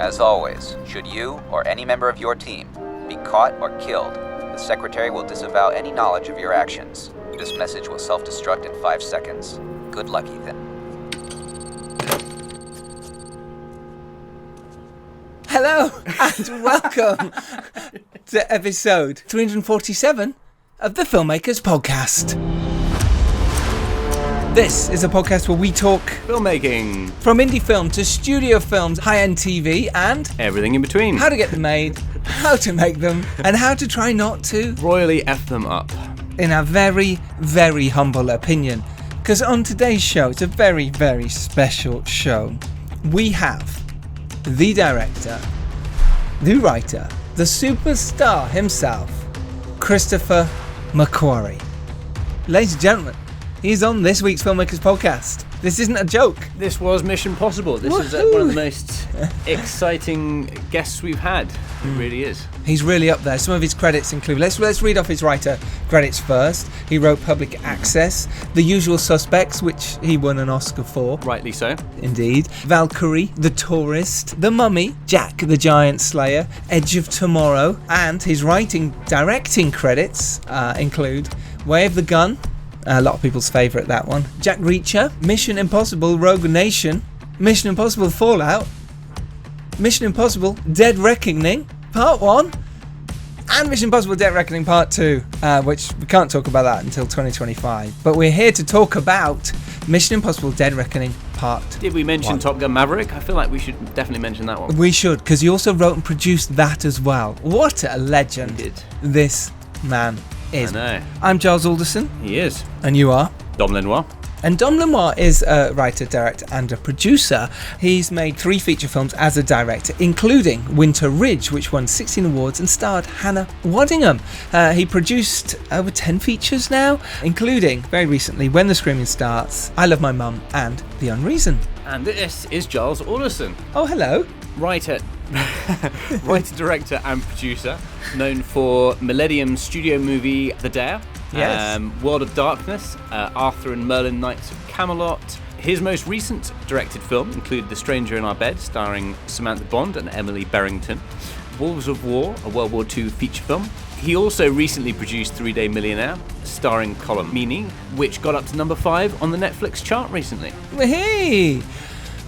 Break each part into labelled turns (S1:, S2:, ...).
S1: As always, should you or any member of your team be caught or killed, the Secretary will disavow any knowledge of your actions. This message will self-destruct in 5 seconds. Good luck, Ethan.
S2: Hello and welcome to episode 347 of the Filmmakers podcast. This is a podcast where we talk
S3: filmmaking,
S2: from indie film to studio films, high-end TV, and
S3: everything in between.
S2: How to get them made, how to make them, and how to try not to
S3: royally F them up.
S2: In our very, very humble opinion. Because on today's show, it's a very, very special show. We have the director, the writer, the superstar himself, Christopher McQuarrie. Ladies and gentlemen, he's on this week's Filmmakers podcast. This isn't a joke.
S3: This was Mission Possible. This is one of the most exciting guests we've had. It really is.
S2: He's really up there. Some of his credits include, let's read off his writer credits first. He wrote Public Access, The Usual Suspects, which he won an Oscar for.
S3: Rightly so.
S2: Indeed. Valkyrie, The Tourist, The Mummy, Jack the Giant Slayer, Edge of Tomorrow, and his directing credits include Way of the Gun, a lot of people's favourite, that one, Jack Reacher, Mission Impossible Rogue Nation, Mission Impossible Fallout, Mission Impossible Dead Reckoning Part 1, and Mission Impossible Dead Reckoning Part 2, which we can't talk about that until 2025. But we're here to talk about Mission Impossible Dead Reckoning Part 1.
S3: Did we mention Top Gun Maverick? I feel like we should definitely mention that one.
S2: We should, because he also wrote and produced that as well. What a legend this man is.
S3: I know.
S2: I'm Giles Alderson.
S3: He is.
S2: And you are?
S3: Dom Lenoir.
S2: And Dom Lenoir is a writer, director, and a producer. He's made 3 feature films as a director, including Winter Ridge, which won 16 awards and starred Hannah Waddingham. He produced over 10 features now, including, very recently, When the Screaming Starts, I Love My Mum, and The Unreason.
S3: And this is Giles Alderson.
S2: Oh, hello.
S3: Writer, director, and producer, known for Millennium's studio movie The Dare,
S2: yes.
S3: World of Darkness, Arthur and Merlin Knights of Camelot. His most recent directed film included The Stranger in Our Bed, starring Samantha Bond and Emily Berrington, Wolves of War, a World War II feature film. He also recently produced 3 Day Millionaire, starring Colm Meaney, which got up to number 5 on the Netflix chart recently.
S2: Hey!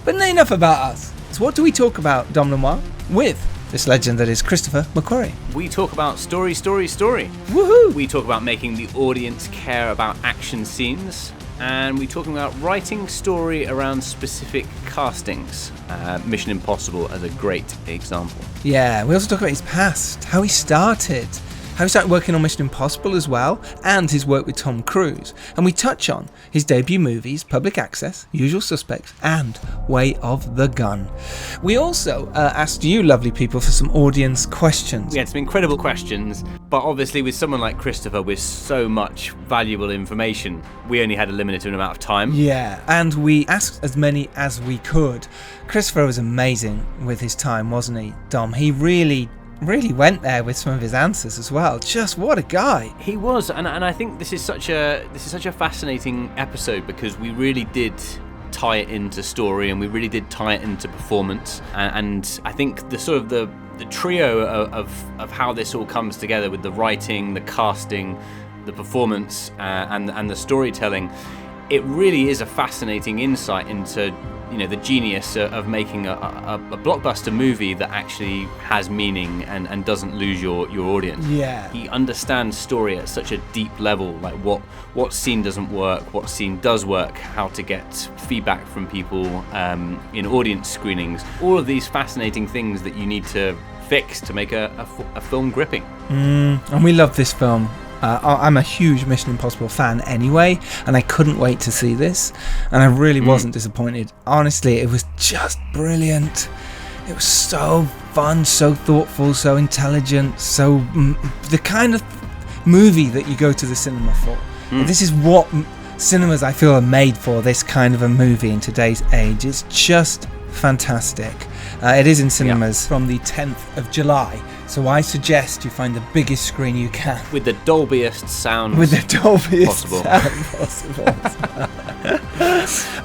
S2: But enough about us. So what do we talk about, Dom Lenoir, with this legend that is Christopher McQuarrie?
S3: We talk about story.
S2: Woohoo!
S3: We talk about making the audience care about action scenes, and we talk about writing story around specific castings. Mission Impossible as a great example.
S2: Yeah, we also talk about his past, how he started working on Mission Impossible as well, and his work with Tom Cruise. And we touch on his debut movies, Public Access, Usual Suspects, and Way of the Gun. We also asked you, lovely people, for some audience questions.
S3: We had some incredible questions, but obviously with someone like Christopher with so much valuable information, we only had a limited amount of time.
S2: Yeah, and we asked as many as we could. Christopher was amazing with his time, wasn't he, Dom? He really went there with some of his answers as well. Just what a guy.
S3: He was, and I think this is such a fascinating episode because we really did tie it into story and we really did tie it into performance, and I think the sort of the trio of how this all comes together with the writing, the casting, the performance, and the storytelling, it really is a fascinating insight into the genius of making a blockbuster movie that actually has meaning and doesn't lose your audience.
S2: Yeah.
S3: He understands story at such a deep level, like what scene doesn't work, what scene does work, how to get feedback from people in audience screenings, all of these fascinating things that you need to fix to make a film gripping.
S2: And we love this film. I'm a huge Mission Impossible fan anyway, and I couldn't wait to see this, and I really wasn't disappointed. Honestly, it was just brilliant. It was so fun, so thoughtful, so intelligent, so the kind of movie that you go to the cinema for. This is what cinemas, I feel, are made for, this kind of a movie in today's age. It's just fantastic. It is in cinemas from the 10th of July, so I suggest you find the biggest screen you can.
S3: With the dolbiest sound
S2: possible.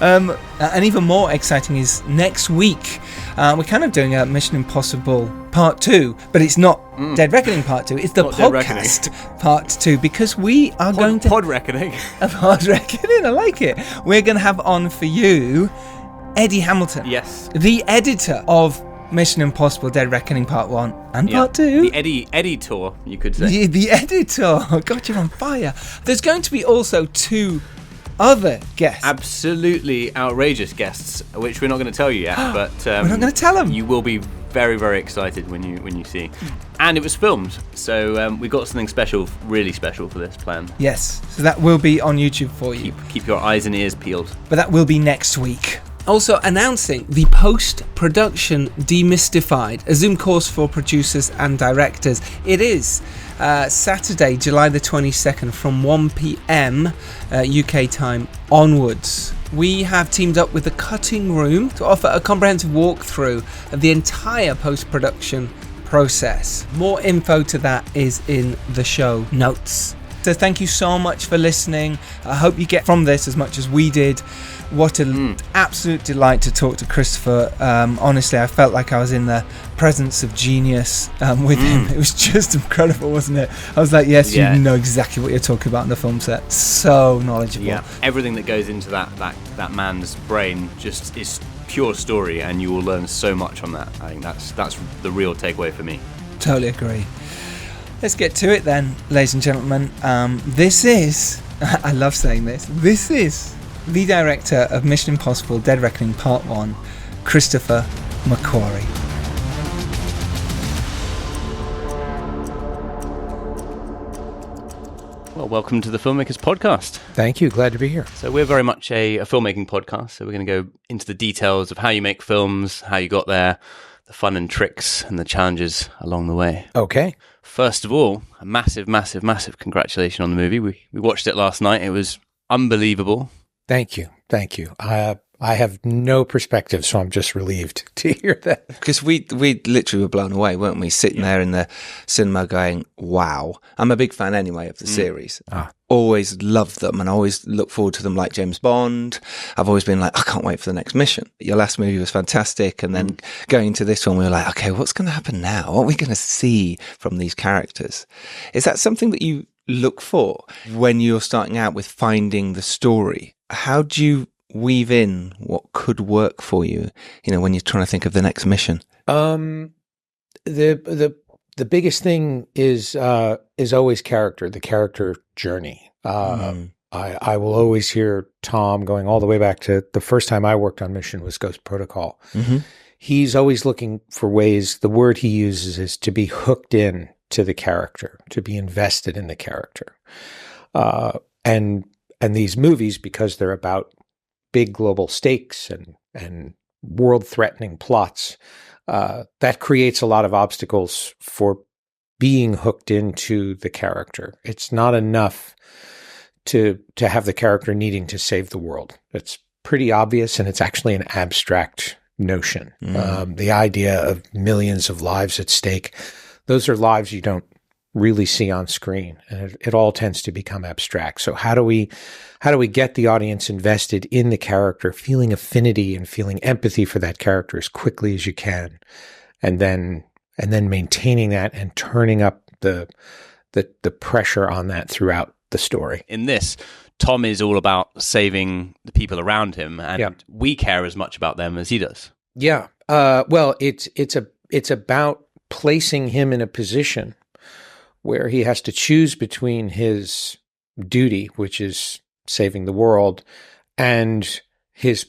S2: And even more exciting is next week. We're kind of doing a Mission Impossible Part 2, but it's not Dead Reckoning Part 2, it's the podcast Part 2, because we are going to...
S3: Pod Reckoning.
S2: Pod Reckoning, I like it. We're going to have on for you Eddie Hamilton.
S3: Yes.
S2: The editor of Mission Impossible Dead Reckoning Part 1 and Part 2.
S3: The editor, you could say.
S2: The editor. God, you're on fire. There's going to be also 2 other guests.
S3: Absolutely outrageous guests, which we're not going to tell you yet, but
S2: we're not going to tell them.
S3: You will be very, very excited when you see. And it was filmed, so we got something special, really special for this plan.
S2: Yes, so that will be on YouTube for you.
S3: Keep your eyes and ears peeled.
S2: But that will be next week. Also announcing the post-production Demystified, a Zoom course for producers and directors. It is Saturday, July the 22nd from 1 p.m. UK time onwards. We have teamed up with the Cutting Room to offer a comprehensive walkthrough of the entire post-production process. More info to that is in the show notes. So thank you so much for listening. I hope you get from this as much as we did. What an absolute delight to talk to Christopher. Honestly, I felt like I was in the presence of genius with him. It was just incredible, wasn't it? I was like, yes, you know exactly what you're talking about on the film set. So knowledgeable.
S3: Yeah, everything that goes into that man's brain just is pure story, and you will learn so much on that. I think that's the real takeaway for me.
S2: Totally agree. Let's get to it then, ladies and gentlemen. This is, I love saying this is the director of Mission Impossible Dead Reckoning Part 1, Christopher McQuarrie.
S3: Well, welcome to the Filmmakers podcast.
S4: Thank you. Glad to be here.
S3: So we're very much a filmmaking podcast, so we're going to go into the details of how you make films, how you got there, the fun and tricks and the challenges along the way.
S4: Okay.
S3: First of all, a massive, massive, massive congratulations on the movie. We watched it last night. It was unbelievable.
S4: Thank you. I have no perspective, so I'm just relieved to hear that.
S5: Because we literally were blown away, weren't we? Sitting there in the cinema going, wow. I'm a big fan anyway of the series. Always loved them and always look forward to them like James Bond. I've always been like, I can't wait for the next mission. Your last movie was fantastic. And then going to this one, we were like, okay, what's going to happen now? What are we going to see from these characters? Is that something that you look for when you're starting out with finding the story? How do you weave in what could work for you, when you're trying to think of the next mission?
S4: The biggest thing is always character, the character journey. I will always hear Tom going all the way back to the first time I worked on Mission was Ghost Protocol. He's always looking for ways, the word he uses is to be hooked in to the character, to be invested in the character. And these movies, because they're about big global stakes and world-threatening plots, that creates a lot of obstacles for being hooked into the character. It's not enough to have the character needing to save the world. It's pretty obvious, and it's actually an abstract notion. The idea of millions of lives at stake, those are lives you don't really see on screen, and it all tends to become abstract. So how do we get the audience invested in the character, feeling affinity and feeling empathy for that character as quickly as you can, and then maintaining that and turning up the pressure on that throughout the story.
S3: In this, Tom is all about saving the people around him, and we care as much about them as he does.
S4: Yeah. Well, it's about placing him in a position where he has to choose between his duty, which is saving the world, and his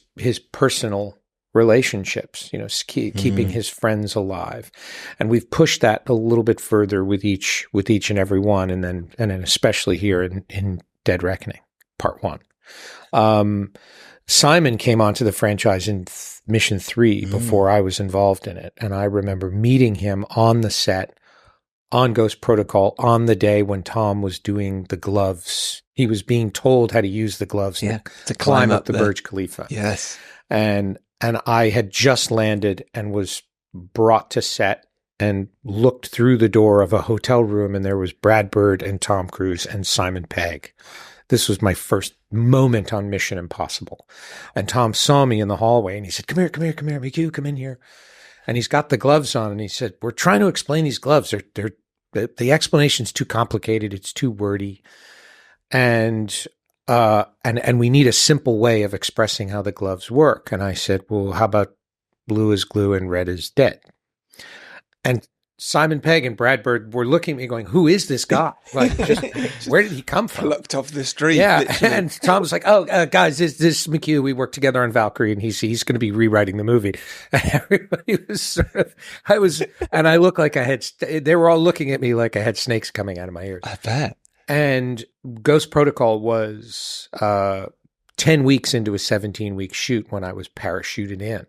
S4: personal relationships, keeping his friends alive. And we've pushed that a little bit further with each and every one, and then especially here in Dead Reckoning Part 1. Simon came onto the franchise in Mission 3 before I was involved in it, and I remember meeting him on the set on Ghost Protocol on the day when Tom was doing the gloves. He was being told how to use the gloves to climb up the Burj Khalifa.
S5: Yes.
S4: And and I had just landed and was brought to set and looked through the door of a hotel room, and there was Brad Bird and Tom Cruise and Simon Pegg. This was my first moment on Mission Impossible. And Tom saw me in the hallway, and he said, come here, McHugh, come in here. And he's got the gloves on, and he said, we're trying to explain these gloves. The explanation's too complicated. It's too wordy. And we need a simple way of expressing how the gloves work. And I said, well, how about blue is glue and red is dead? And Simon Pegg and Brad Bird were looking at me going, who is this guy? Like, where did he come from?
S5: Plucked off the street.
S4: Yeah.
S5: Literally.
S4: And Tom was like, guys, this is McHugh. We worked together on Valkyrie, and he's going to be rewriting the movie. And everybody was and I looked like they were all looking at me like I had snakes coming out of my ears.
S5: I bet.
S4: And Ghost Protocol was 10 weeks into a 17-week shoot when I was parachuted in.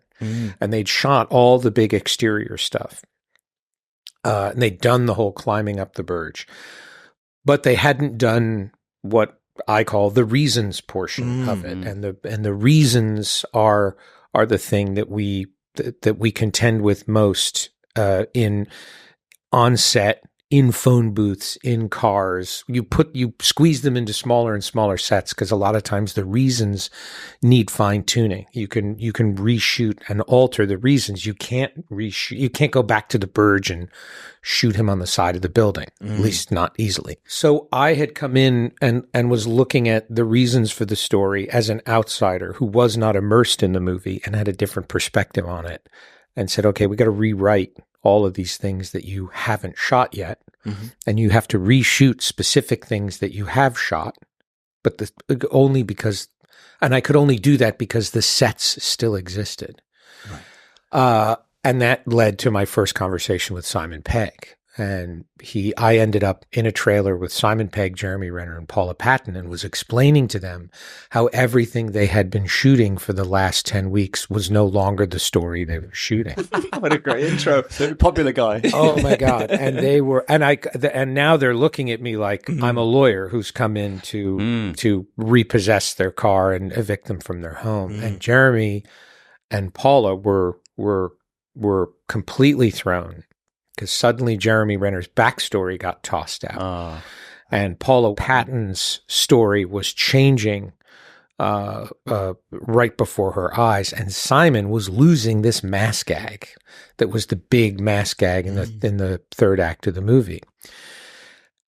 S4: And they'd shot all the big exterior stuff. And they'd done the whole climbing up the Burj. But they hadn't done what I call the reasons portion of it. And the reasons are the thing that we contend with most in on set, in phone booths, in cars. You squeeze them into smaller and smaller sets because a lot of times the reasons need fine tuning. You can reshoot and alter the reasons. You can't reshoot. You can't go back to the Burj and shoot him on the side of the building, at least not easily. So I had come in and was looking at the reasons for the story as an outsider who was not immersed in the movie and had a different perspective on it, and said, okay, we got to rewrite all of these things that you haven't shot yet. And you have to reshoot specific things that you have shot, but only because, and I could only do that because the sets still existed. Right. And that led to my first conversation with Simon Pegg. And I ended up in a trailer with Simon Pegg, Jeremy Renner, and Paula Patton, and was explaining to them how everything they had been shooting for the last 10 weeks was no longer the story they were shooting.
S5: What a great intro.
S6: The popular guy.
S4: Oh my God. And they were, and now they're looking at me like I'm a lawyer who's come in to repossess their car and evict them from their home. And Jeremy and Paula were completely thrown, because suddenly Jeremy Renner's backstory got tossed out. And Paula Patton's story was changing right before her eyes. And Simon was losing this mass gag that was the big mass gag in the third act of the movie.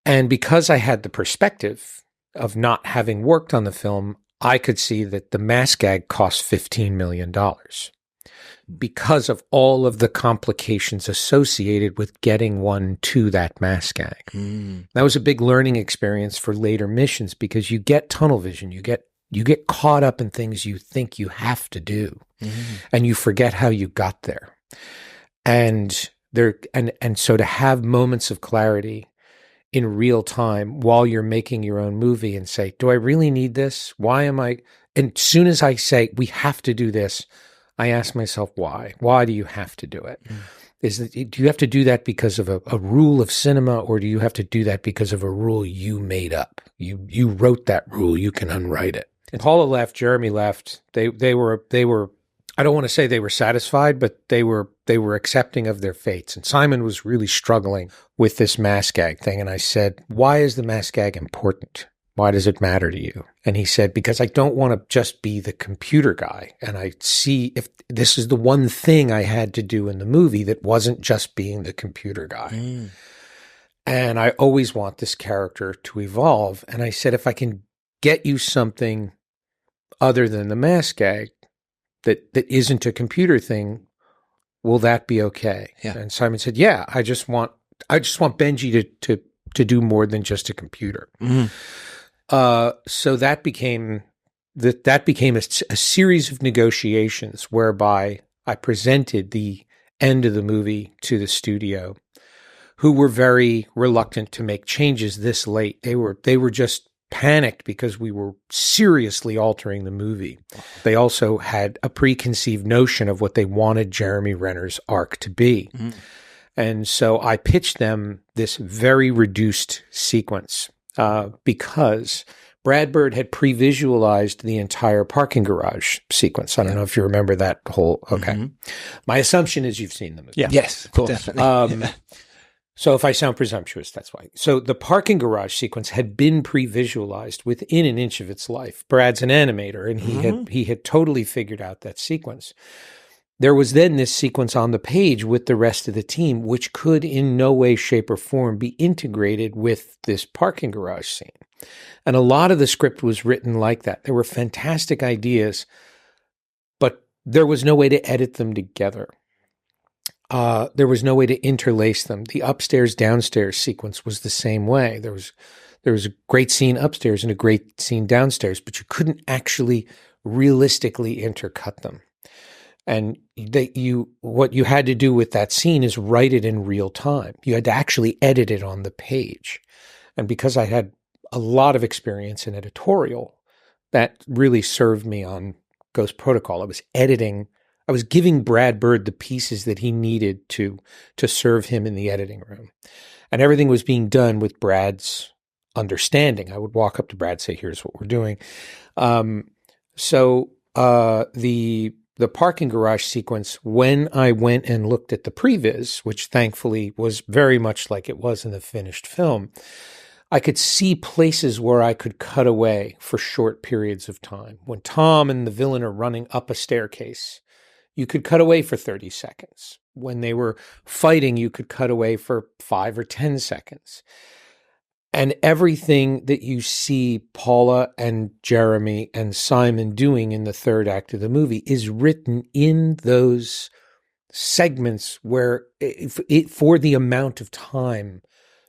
S4: And because I had the perspective of not having worked on the film, I could see that the mass gag cost $15 million. Because of all of the complications associated with getting one to that mass gag. That was a big learning experience for later missions, because you get tunnel vision, you get caught up in things you think you have to do, and you forget how you got there. And so to have moments of clarity in real time while you're making your own movie and say, do I really need this? Why am I? And as soon as I say we have to do this, I ask myself, why? Why do you have to do it? Do you have to do that because of a rule of cinema, or do you have to do that because of a rule you made up? You wrote that rule. You can unwrite it. And Paula left. Jeremy left. They were. I don't want to say they were satisfied, but they were accepting of their fates. And Simon was really struggling with this mass gag thing. And I said, why is the mass gag important? Why does it matter to you? And he said, because I don't want to just be the computer guy. And I see if this is the one thing I had to do in the movie that wasn't just being the computer guy. And I always want this character to evolve. And I said, if I can get you something other than the mass gag that isn't a computer thing, will that be okay? Yeah. And Simon said, yeah, I just want Benji to do more than just a computer. So that became a series of negotiations whereby I presented the end of the movie to the studio, who were very reluctant to make changes this late. They were just panicked because we were seriously altering the movie. They also had a preconceived notion of what they wanted Jeremy Renner's arc to be. And so I pitched them this very reduced sequence. Because Brad Bird had pre-visualized the entire parking garage sequence. I don't know if you remember that whole. Okay, my assumption is you've seen the movie.
S5: Yeah. Yes, of course. Definitely.
S4: So if I sound presumptuous, that's why. So the parking garage sequence had been pre-visualized within an inch of its life. Brad's an animator, and he had totally figured out that sequence. There was then this sequence on the page with the rest of the team, which could in no way, shape, or form be integrated with this parking garage scene. And a lot of the script was written like that. There were fantastic ideas, but there was no way to edit them together. There was no way to interlace them. The upstairs-downstairs sequence was the same way. There was a great scene upstairs and a great scene downstairs, but you couldn't actually realistically intercut them. And what you had to do with that scene is write it in real time. You had to actually edit it on the page. And because I had a lot of experience in editorial, that really served me on Ghost Protocol. I was giving Brad Bird the pieces that he needed to serve him in the editing room. And everything was being done with Brad's understanding. I would walk up to Brad and say, here's what we're doing. The parking garage sequence, when I went and looked at the Previz, which thankfully was very much like it was in the finished film, I could see places where I could cut away for short periods of time. When Tom and the villain are running up a staircase, you could cut away for 30 seconds. When they were fighting, you could cut away for 5 or 10 seconds. And everything that you see Paula and Jeremy and Simon doing in the third act of the movie is written in those segments where for the amount of time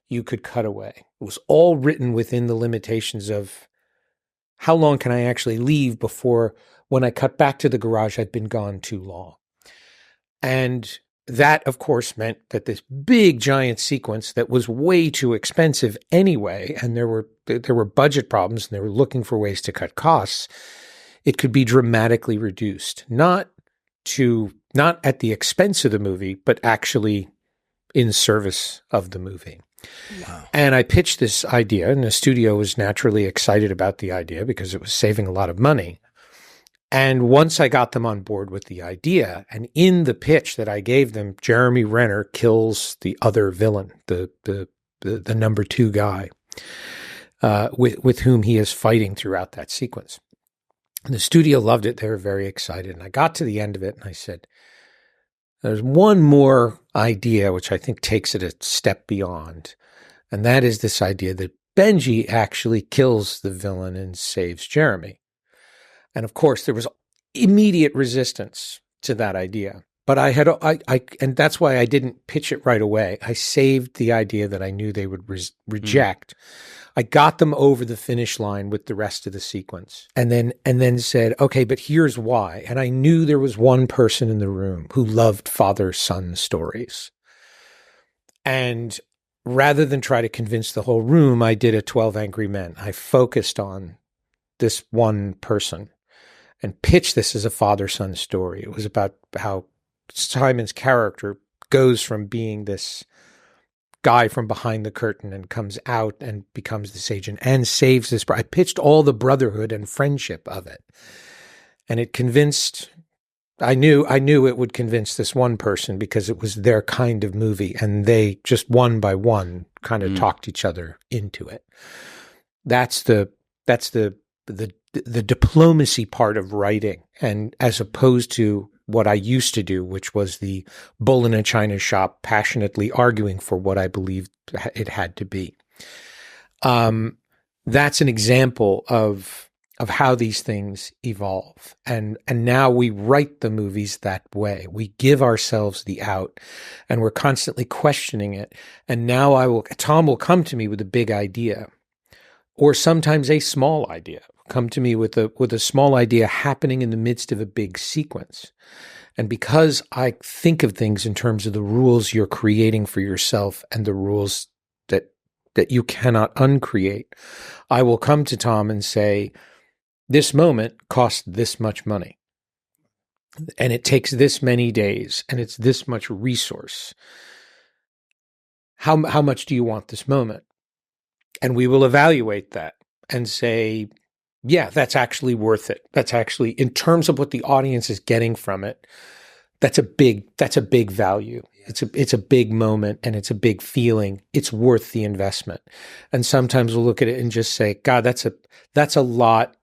S4: you could cut away. It was all written within the limitations of how long can I actually leave before when I cut back to the garage, I'd been gone too long. And that, of course, meant that this big giant sequence that was way too expensive anyway, and there were budget problems and they were looking for ways to cut costs, it could be dramatically reduced, not at the expense of the movie, but actually in service of the movie. Wow. And I pitched this idea, and the studio was naturally excited about the idea because it was saving a lot of money. And once I got them on board with the idea, and in the pitch that I gave them, Jeremy Renner kills the other villain, the number 2 guy, with whom he is fighting throughout that sequence. And the studio loved it. They were very excited. And I got to the end of it, and I said, there's one more idea, which I think takes it a step beyond. And that is this idea that Benji actually kills the villain and saves Jeremy. And of course, there was immediate resistance to that idea. But and that's why I didn't pitch it right away. I saved the idea that I knew they would reject. I got them over the finish line with the rest of the sequence, and then said, okay, but here's why. And I knew there was one person in the room who loved father-son stories. And rather than try to convince the whole room, I did a 12 Angry Men. I focused on this one person and pitched this as a father-son story. It was about how Simon's character goes from being this guy from behind the curtain and comes out and becomes this agent and saves this. I pitched all the brotherhood and friendship of it. And it convinced, I knew it would convince this one person because it was their kind of movie, and they just one by one kind of talked each other into it. That's the diplomacy part of writing, and as opposed to what I used to do, which was the bull in a china shop, passionately arguing for what I believed it had to be. That's an example of how these things evolve. And now we write the movies that way. We give ourselves the out, and we're constantly questioning it. And now Tom will come to me with a big idea, or sometimes a small idea. Come to me with a small idea happening in the midst of a big sequence. And because I think of things in terms of the rules you're creating for yourself and the rules that you cannot uncreate, I will come to Tom and say, this moment costs this much money, and it takes this many days, and it's this much resource. How much do you want this moment? And we will evaluate that. and say, yeah, that's actually worth it. That's actually, in terms of what the audience is getting from it, that's a big value. It's a big moment, and it's a big feeling. It's worth the investment. And sometimes we'll look at it and just say, God, that's a lot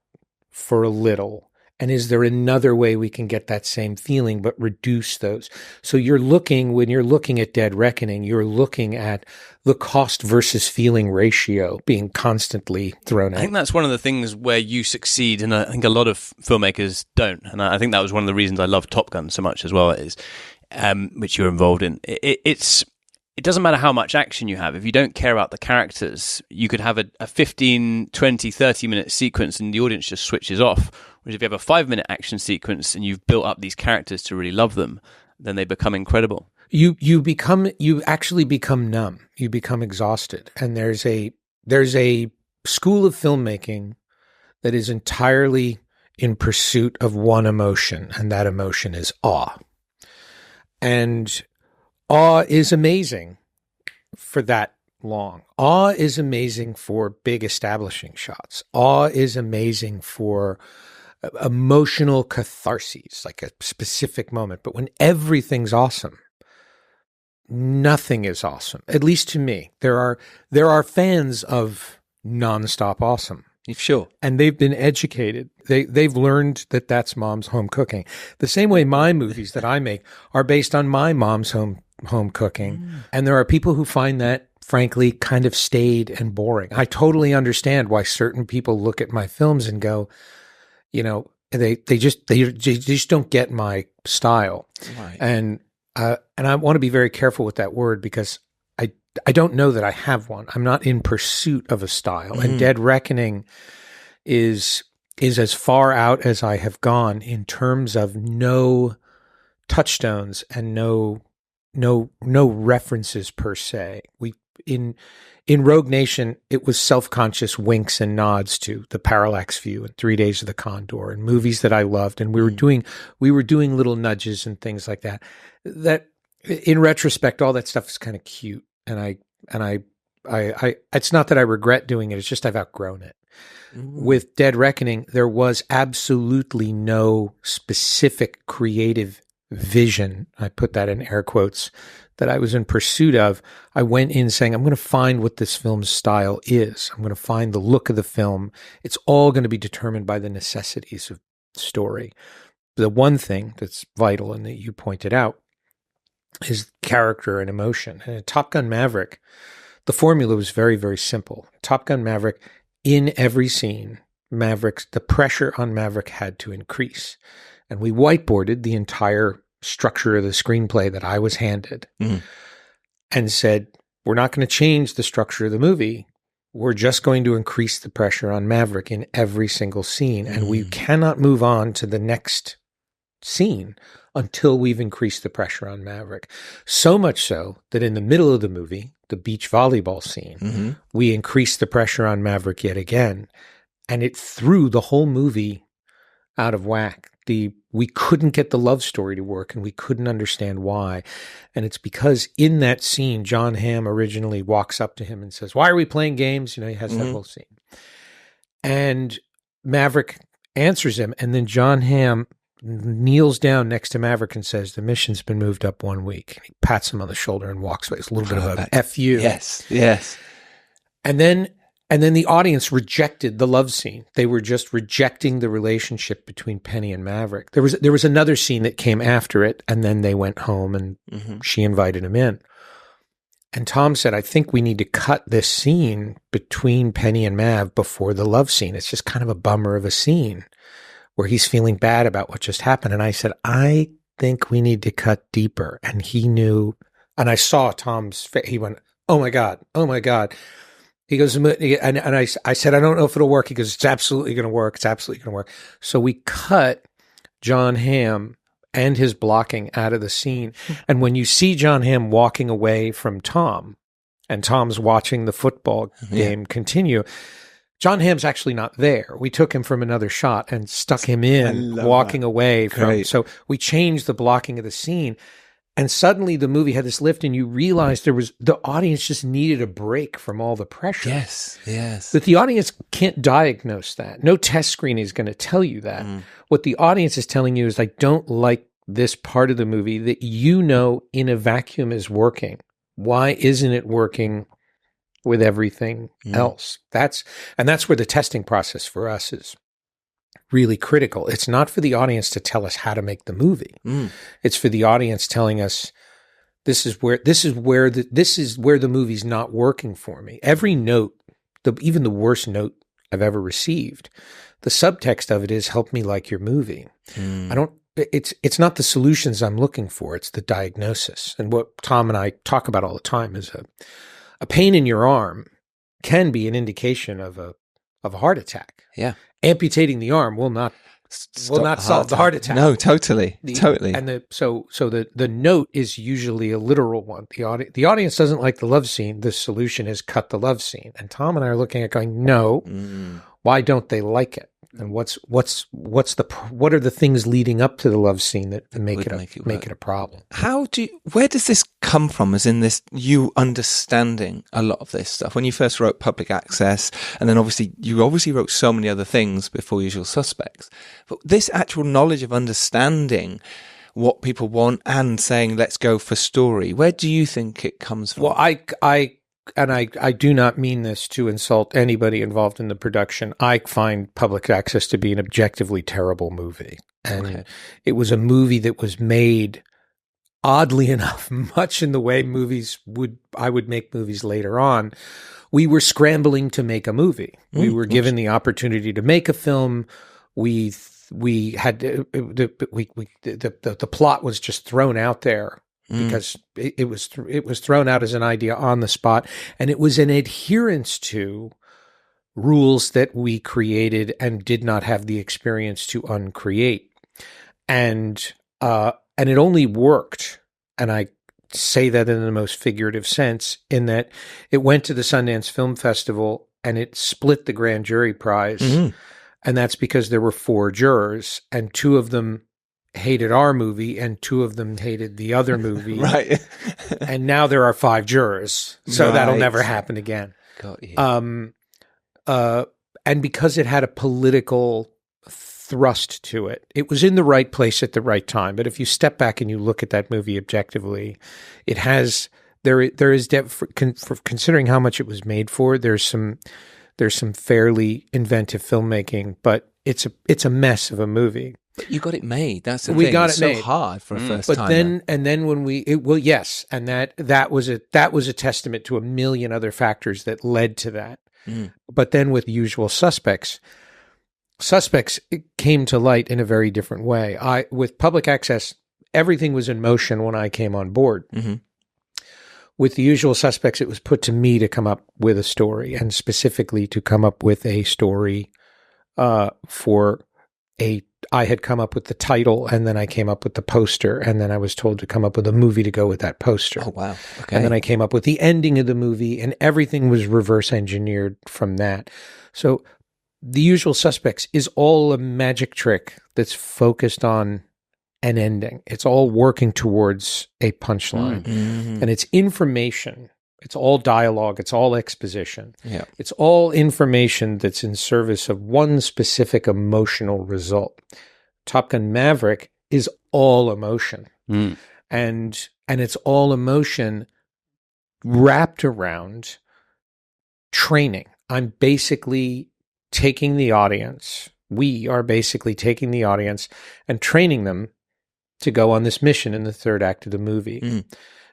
S4: for a little. And is there another way we can get that same feeling but reduce those? So when you're looking at Dead Reckoning, you're looking at the cost versus feeling ratio being constantly thrown out.
S3: I think that's one of the things where you succeed, and I think a lot of filmmakers don't. And I think that was one of the reasons I love Top Gun so much as well, is which you're involved in. It doesn't matter how much action you have. If you don't care about the characters, you could have a 15, 20, 30-minute sequence and the audience just switches off. Whereas if you have a 5-minute action sequence and you've built up these characters to really love them, then they become incredible. You
S4: actually become numb. You become exhausted. And there's a school of filmmaking that is entirely in pursuit of one emotion, and that emotion is awe. And awe is amazing for that long. Awe is amazing for big establishing shots. Awe is amazing for emotional catharses, like a specific moment. But when everything's awesome, nothing is awesome. At least to me. There are fans of nonstop awesome.
S5: Sure.
S4: And they've been educated. They've learned that that's mom's home cooking. The same way my movies that I make are based on my mom's home cooking. And there are people who find that, frankly, kind of staid and boring. I totally understand why certain people look at my films and go, they just don't get my style.
S5: Right.
S4: And I want to be very careful with that word, because I don't know that I have one. I'm not in pursuit of a style. And Dead Reckoning is as far out as I have gone in terms of no touchstones and no references per se. In Rogue Nation, it was self-conscious winks and nods to The Parallax View and 3 Days of the Condor and movies that I loved, and we were doing little nudges and things like that. That in retrospect, all that stuff is kind of cute, and I it's not that I regret doing it. It's just I've outgrown it. With Dead Reckoning, there was absolutely no specific creative vision. I put that in air quotes, that I was in pursuit of. I went in saying, I'm going to find what this film's style is. I'm going to find the look of the film. It's all going to be determined by the necessities of story. The one thing that's vital, and that you pointed out, is character and emotion. And in Top Gun Maverick, the formula was very, very simple. Top Gun Maverick, in every scene, the pressure on Maverick had to increase. And we whiteboarded the entire structure of the screenplay that I was handed and said, we're not going to change the structure of the movie. We're just going to increase the pressure on Maverick in every single scene. And we cannot move on to the next scene until we've increased the pressure on Maverick. So much so that in the middle of the movie, the beach volleyball scene, we increased the pressure on Maverick yet again. And it threw the whole movie out of whack. We couldn't get the love story to work, and we couldn't understand why. And it's because in that scene, John Hamm originally walks up to him and says, "Why are we playing games?" He has that whole scene. And Maverick answers him, and then John Hamm kneels down next to Maverick and says, "The mission's been moved up 1 week." He pats him on the shoulder and walks away. It's a little bit of a F you.
S5: Yes.
S4: And then the audience rejected the love scene. They were just rejecting the relationship between Penny and Maverick. There was another scene that came after it, and then they went home and she invited him in. And Tom said, I think we need to cut this scene between Penny and Mav before the love scene. It's just kind of a bummer of a scene where he's feeling bad about what just happened. And I said, I think we need to cut deeper. And he knew, and I saw Tom's face. He went, oh my God. He goes, and I said, I don't know if it'll work. He goes, it's absolutely going to work. It's absolutely going to work. So we cut John Hamm and his blocking out of the scene. And when you see John Hamm walking away from Tom, and Tom's watching the football game continue, John Hamm's actually not there. We took him from another shot and stuck him in, walking away from. So we changed the blocking of the scene. And suddenly the movie had this lift, and you realized the audience just needed a break from all the pressure.
S5: Yes.
S4: That the audience can't diagnose that. No test screen is going to tell you that. What the audience is telling you is, I don't like this part of the movie that in a vacuum is working. Why isn't it working with everything else? That's where the testing process for us is really critical. It's not for the audience to tell us how to make the movie. It's for the audience telling us, this is where the movie's not working for me. Every note, even the worst note I've ever received, the subtext of it is, help me like your movie. It's not the solutions I'm looking for. It's the diagnosis. And what Tom and I talk about all the time is a pain in your arm can be an indication of a heart attack.
S5: Yeah.
S4: Amputating the arm will not solve the heart attack.
S5: No, totally.
S4: And so the note is usually a literal one. The audience doesn't like the love scene. The solution is cut the love scene. And Tom and I are looking at going, no, why don't they like it? And what are the things leading up to the love scene that make it a problem?
S5: Where does this come from? As in this, you understanding a lot of this stuff when you first wrote Public Access, and then you wrote so many other things before Usual Suspects. But this actual knowledge of understanding what people want and saying, let's go for story. Where do you think it comes from?
S4: Well, I do not mean this to insult anybody involved in the production. I find Public Access to be an objectively terrible movie. And it was a movie that was made, oddly enough, much in the way I would make movies later on. We were scrambling to make a movie. We were given the opportunity to make a film. We had the plot was just thrown out there. Because it was thrown out as an idea on the spot, and it was an adherence to rules that we created and did not have the experience to uncreate, and it only worked. And I say that in the most figurative sense, in that it went to the Sundance Film Festival and it split the grand jury prize, and that's because there were 4 jurors, and 2 of them hated our movie and 2 of them hated the other movie.
S5: Right.
S4: And now there are 5 jurors. So that'll never happen again.
S5: Got you.
S4: And because it had a political thrust to it, it was in the right place at the right time. But if you step back and you look at that movie objectively, there is depth for considering how much it was made for. There's some fairly inventive filmmaking, but it's a mess of a movie.
S5: But you got it made. That's the
S4: we
S5: thing.
S4: got
S5: it's
S4: it
S5: so
S4: made.
S5: hard for a first
S4: but
S5: time.
S4: then when yes, and that was a testament to a million other factors that led to that. But then with Usual Suspects came to light in a very different way. With Public Access, everything was in motion when I came on board. With The Usual Suspects, it was put to me to come up with a story, and specifically to come up with a story I had come up with the title, and then I came up with the poster, and then I was told to come up with a movie to go with that poster.
S5: Oh, wow. Okay.
S4: And then I came up with the ending of the movie, and everything was reverse engineered from that. So The Usual Suspects is all a magic trick that's focused on an ending. It's all working towards a punchline. And it's information. It's all dialogue. It's all exposition.
S5: Yeah. It's
S4: all information that's in service of one specific emotional result. Top Gun Maverick is all emotion. And it's all emotion wrapped around training. I'm basically taking the audience. We are basically taking the audience and training them to go on this mission in the 3rd act of the movie.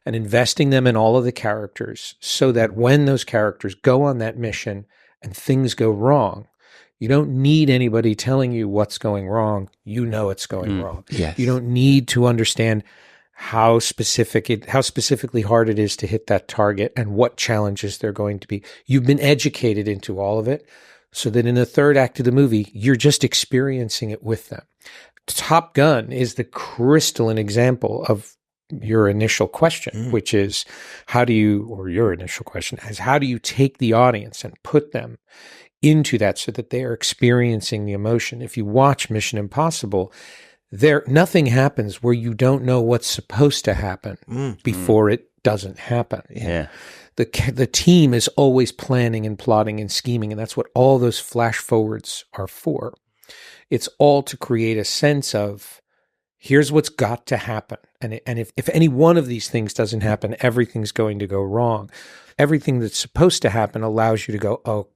S4: And investing them in all of the characters so that when those characters go on that mission and things go wrong, you don't need anybody telling you what's going wrong. You know it's going wrong.
S5: Yes.
S4: You don't need to understand how specifically hard it is to hit that target and what challenges they're going to be. You've been educated into all of it so that in the 3rd act of the movie, you're just experiencing it with them. Top Gun is the crystalline example of your initial question, which is how do you take the audience and put them into that so that they are experiencing the emotion? If you watch Mission Impossible, nothing happens where you don't know what's supposed to happen before it doesn't happen.
S3: Yeah.
S4: The team is always planning and plotting and scheming, and that's what all those flash forwards are for. It's all to create a sense of, here's what's got to happen. And if any one of these things doesn't happen, everything's going to go wrong. Everything that's supposed to happen allows you to go, oh,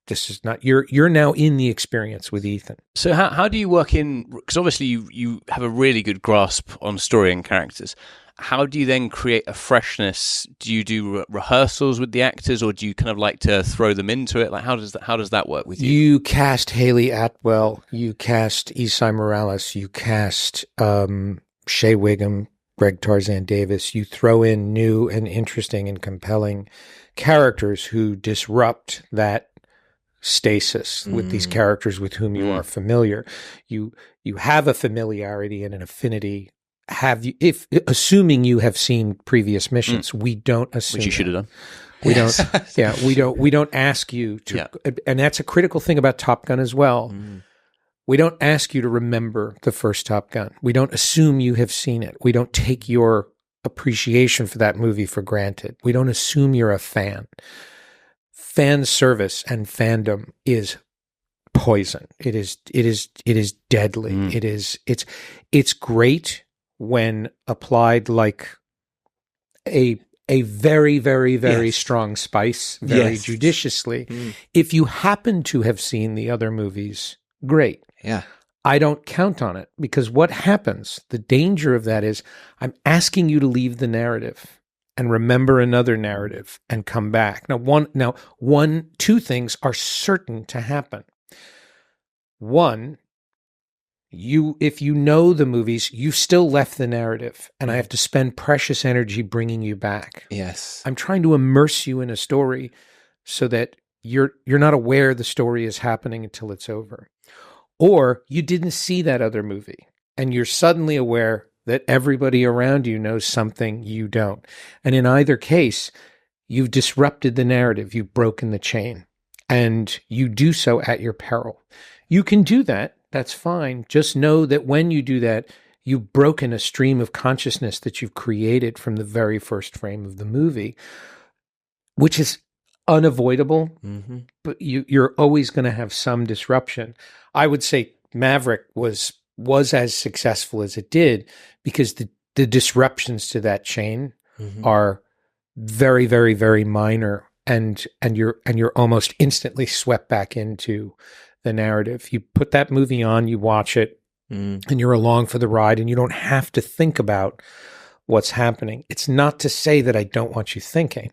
S4: this is not, you're now in the experience with Ethan.
S3: So how do you work in, because obviously you have a really good grasp on story and characters. How do you then create a freshness? Do you do rehearsals with the actors, or do you kind of like to throw them into it? Like, how does that work with you?
S4: You cast Haley Atwell, you cast Esai Morales, you cast Shea Wiggum, Greg Tarzan Davis. You throw in new and interesting and compelling characters who disrupt that stasis with these characters with whom you are familiar. You have a familiarity and an affinity. Assuming you have seen previous missions, we don't assume,
S3: which you should have done.
S4: We don't. We don't ask you to, and that's a critical thing about Top Gun as well. We don't ask you to remember the first Top Gun. We don't assume you have seen it. We don't take your appreciation for that movie for granted. We don't assume you're a fan. Fan service and fandom is poison. It is deadly. It's great when applied like a very, very, very strong spice, very judiciously. If you happen to have seen the other movies, great.
S5: Yeah.
S4: I don't count on it, because what happens, the danger of that is I'm asking you to leave the narrative and remember another narrative and come back. Two things are certain to happen. One, if you know the movies, you've still left the narrative, and I have to spend precious energy bringing you back.
S5: Yes.
S4: I'm trying to immerse you in a story so that you're not aware the story is happening until it's over. Or you didn't see that other movie, and you're suddenly aware that everybody around you knows something you don't. And in either case, you've disrupted the narrative, you've broken the chain, and you do so at your peril. You can do that. That's fine. Just know that when you do that, you've broken a stream of consciousness that you've created from the very first frame of the movie, which is unavoidable, but you're always going to have some disruption. I would say Maverick was as successful as it did because the disruptions to that chain are very, very, very minor, and you're almost instantly swept back into the narrative. You put that movie on, you watch it, and you're along for the ride, and you don't have to think about what's happening. It's not to say that I don't want you thinking.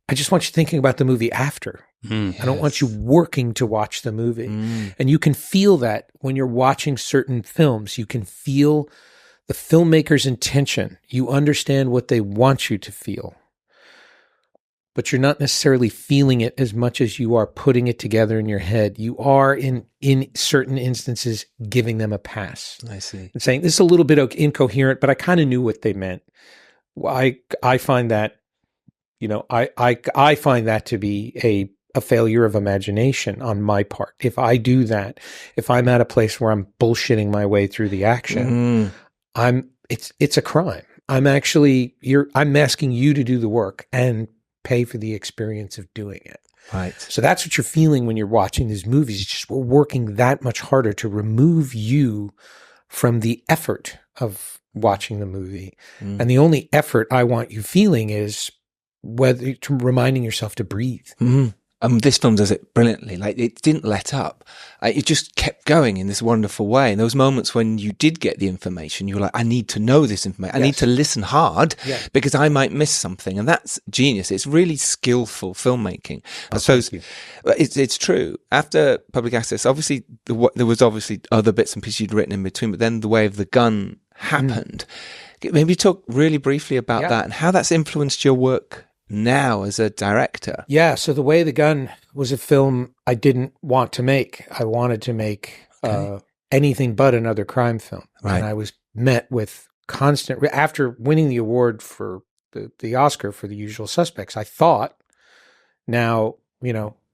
S4: I just want you thinking about the movie after. I don't want you working to watch the movie. And you can feel that when you're watching certain films. You can feel the filmmaker's intention. You understand what they want you to feel. But you're not necessarily feeling it as much as you are putting it together in your head. You are, in certain instances, giving them a pass.
S5: I see.
S4: And saying, this is a little bit incoherent, but I kind of knew what they meant. I find that, I find that to be a failure of imagination on my part. If I do that, if I'm at a place where I'm bullshitting my way through the action, it's a crime. I'm asking you to do the work and pay for the experience of doing it.
S5: Right.
S4: So that's what you're feeling when you're watching these movies. It's just we're working that much harder to remove you from the effort of watching the movie. And the only effort I want you feeling is reminding yourself to breathe.
S5: This film does it brilliantly. Like, it didn't let up. It just kept going in this wonderful way. And those moments when you did get the information, you were like, I need to know this information. I need to listen hard because I might miss something. And that's genius. It's really skillful filmmaking. I suppose it's true. After Public Access, obviously, there was obviously other bits and pieces you'd written in between, but then The Way of the Gun happened. Maybe talk really briefly about that and how that's influenced your work now as a director.
S4: Yeah, so The Way of the Gun was a film I didn't want to make. I wanted to make anything but another crime film.
S5: Right.
S4: And I was met with constant, after winning the award for the Oscar for The Usual Suspects, I thought, now,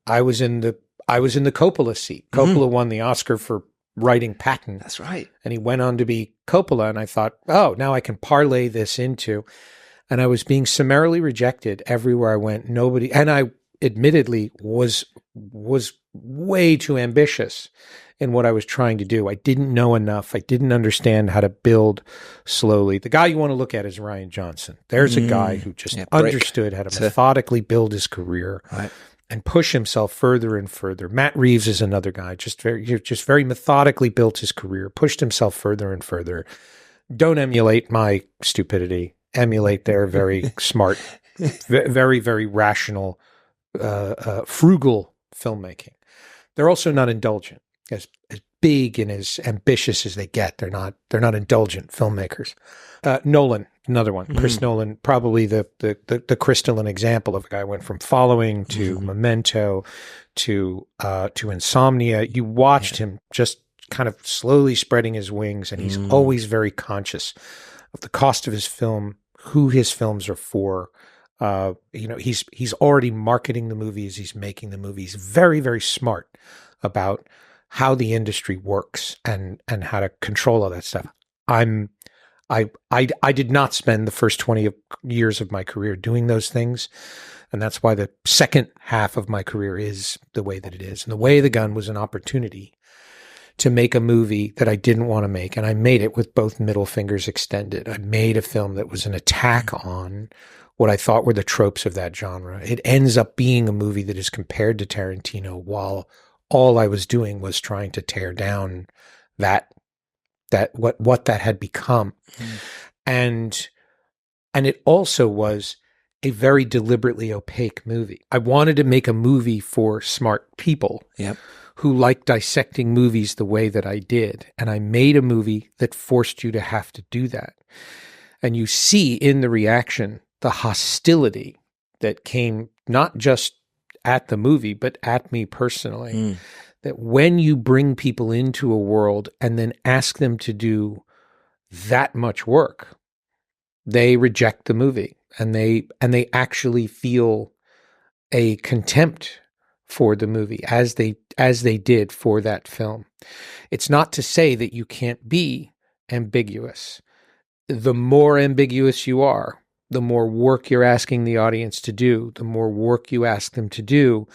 S4: I was in the Coppola seat. Coppola won the Oscar for writing Patton.
S5: That's right.
S4: And he went on to be Coppola. And I thought, oh, now I can parlay this into. And I was being summarily rejected everywhere I went. Nobody, and I admittedly was way too ambitious in what I was trying to do. I didn't know enough. I didn't understand how to build slowly. The guy you want to look at is Rian Johnson. There's a guy who just understood how to methodically build his career and push himself further and further. Matt Reeves is another guy, just very methodically built his career, pushed himself further and further. Don't emulate my stupidity. Emulate their very smart, very, very rational, frugal filmmaking. They're also not indulgent. As big and as ambitious as they get, they're not indulgent filmmakers. Nolan, another one. Chris Nolan, probably the crystalline example of a guy who went from Following to Memento to Insomnia. You watched him just kind of slowly spreading his wings, and he's always very conscious of the cost of his film, who his films are for. He's already marketing the movies. He's making the movies. Very, very smart about how the industry works and how to control all that stuff. I did not spend the first 20 years of my career doing those things. And that's why the second half of my career is the way that it is. And The Way of the Gun was an opportunity to make a movie that I didn't want to make. And I made it with both middle fingers extended. I made a film that was an attack on what I thought were the tropes of that genre. It ends up being a movie that is compared to Tarantino, while all I was doing was trying to tear down what that had become. And it also was a very deliberately opaque movie. I wanted to make a movie for smart people who like dissecting movies the way that I did. And I made a movie that forced you to have to do that. And you see in the reaction the hostility that came not just at the movie, but at me personally, that when you bring people into a world and then ask them to do that much work, they reject the movie and they actually feel a contempt for the movie as they did for that film. It's not to say that you can't be ambiguous. The more ambiguous you are, the more work you're asking the audience to do, the more work you ask them to do,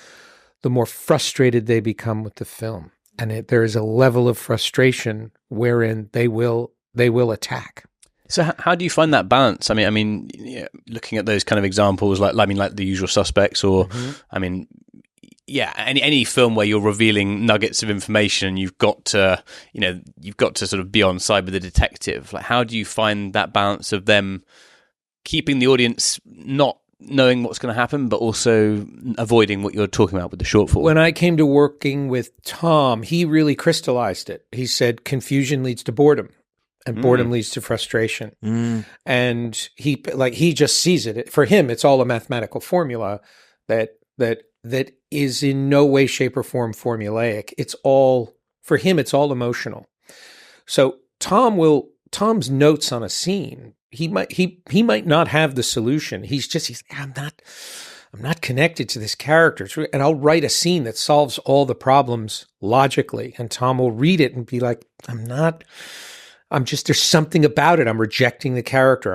S4: the more frustrated they become with the film. And there is a level of frustration wherein they will attack.
S3: So how do you find that balance? I mean, looking at those kind of examples, like The Usual Suspects, or any film where you're revealing nuggets of information, you've got to sort of be on side with the detective. Like, how do you find that balance of them keeping the audience not knowing what's going to happen, but also avoiding what you're talking about with the shortfall?
S4: When I came to working with Tom, he really crystallized it. He said confusion leads to boredom, and boredom leads to frustration. And he just sees it. For him, it's all a mathematical formula that is in no way, shape, or form formulaic. For him, it's all emotional. So Tom's notes on a scene, he might not have the solution. I'm not connected to this character. And I'll write a scene that solves all the problems logically. And Tom will read it and be like, there's something about it. I'm rejecting the character.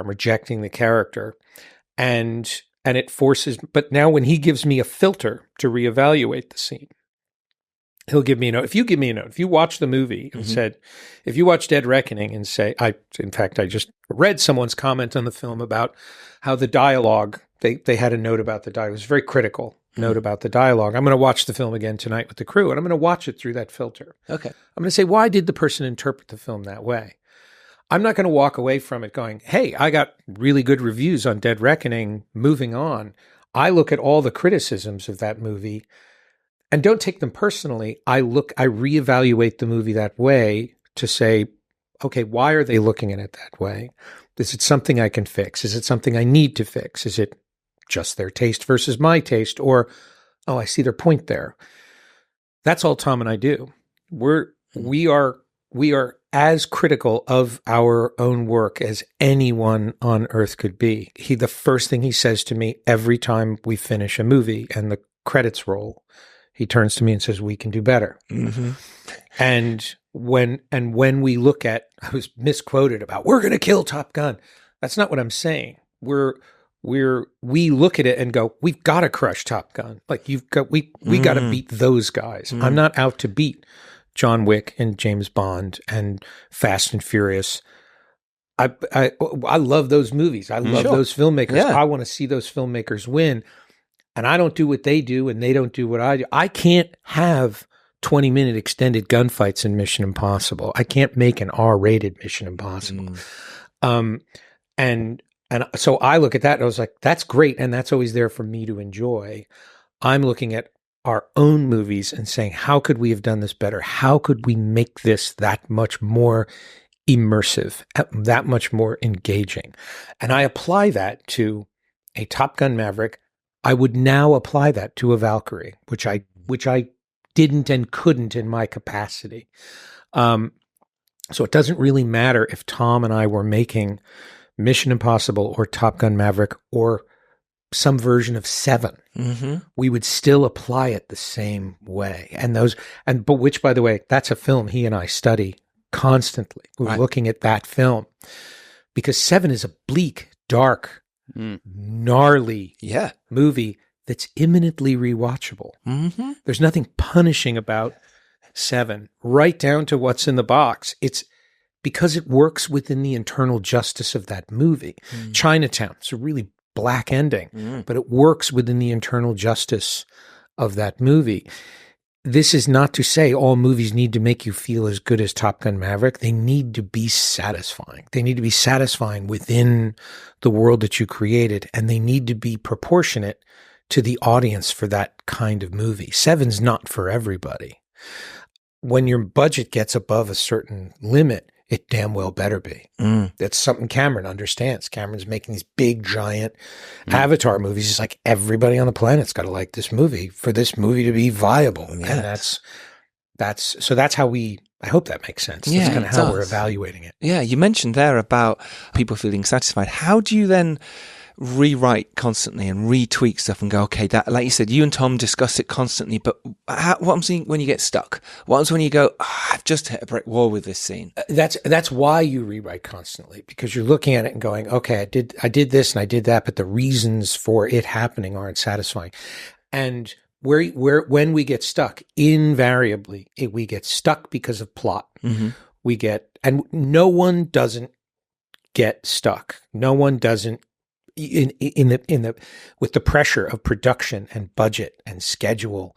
S4: And it forces, but now when he gives me a filter to reevaluate the scene, he'll give me a note. If you give me a note, if you watch the movie and if you watch Dead Reckoning and say, I just read someone's comment on the film about how the dialogue, they had a note about the dialogue. It was a very critical note about the dialogue. I'm going to watch the film again tonight with the crew, and I'm going to watch it through that filter.
S5: Okay.
S4: I'm going to say, why did the person interpret the film that way? I'm not going to walk away from it going, hey, I got really good reviews on Dead Reckoning, moving on. I look at all the criticisms of that movie and don't take them personally. I reevaluate the movie that way to say, okay, why are they looking at it that way? Is it something I can fix? Is it something I need to fix? Is it just their taste versus my taste? Or, oh, I see their point there. That's all Tom and I do. We are as critical of our own work as anyone on earth could be. The first thing he says to me every time we finish a movie and the credits roll, he turns to me and says, we can do better. And when we look at, I was misquoted about we're going to kill Top Gun. That's not what I'm saying. We look at it and go, we've got to crush Top Gun. Like we got to beat those guys. I'm not out to beat John Wick and James Bond and Fast and Furious. I love those movies. I love those filmmakers.
S5: Yeah.
S4: I want to see those filmmakers win. And I don't do what they do, and they don't do what I do. I can't have 20-minute extended gunfights in Mission Impossible. I can't make an R-rated Mission Impossible. And so I look at that and I was like, that's great, and that's always there for me to enjoy. I'm looking at our own movies and saying, how could we have done this better? How could we make this that much more immersive, that much more engaging? And I apply that to a Top Gun Maverick. I would now apply that to a Valkyrie, which I didn't and couldn't in my capacity. So it doesn't really matter if Tom and I were making Mission Impossible or Top Gun Maverick or some version of Seven. We would still apply it the same way. But which, by the way, that's a film he and I study constantly. We're looking at that film because Seven is a bleak, dark, gnarly movie that's imminently rewatchable. There's nothing punishing about Seven, right down to what's in the box. It's because it works within the internal justice of that movie. Chinatown, it's a really black ending, but it works within the internal justice of that movie. This is not to say all movies need to make you feel as good as Top Gun Maverick. They need to be satisfying. They need to be satisfying within the world that you created, and they need to be proportionate to the audience for that kind of movie. Seven's not for everybody. When your budget gets above a certain limit, it damn well better be. That's something Cameron understands. Cameron's making these big, giant Avatar movies. It's like everybody on the planet's got to like this movie for this movie to be viable. And that's how I hope that makes sense.
S5: Yeah,
S4: that's kind of how we're evaluating it.
S5: Yeah, you mentioned there about people feeling satisfied. How do you then rewrite constantly and retweak stuff and go, okay, that, like you said, you and Tom discuss it constantly, but what I'm seeing when you get stuck, what happens when you go, I've just hit a brick wall with this scene?
S4: That's why you rewrite constantly, because you're looking at it and going, okay, I did this and I did that, but the reasons for it happening aren't satisfying. And when we get stuck, invariably we get stuck because of plot. And no one doesn't get stuck. No one doesn't with the pressure of production and budget and schedule.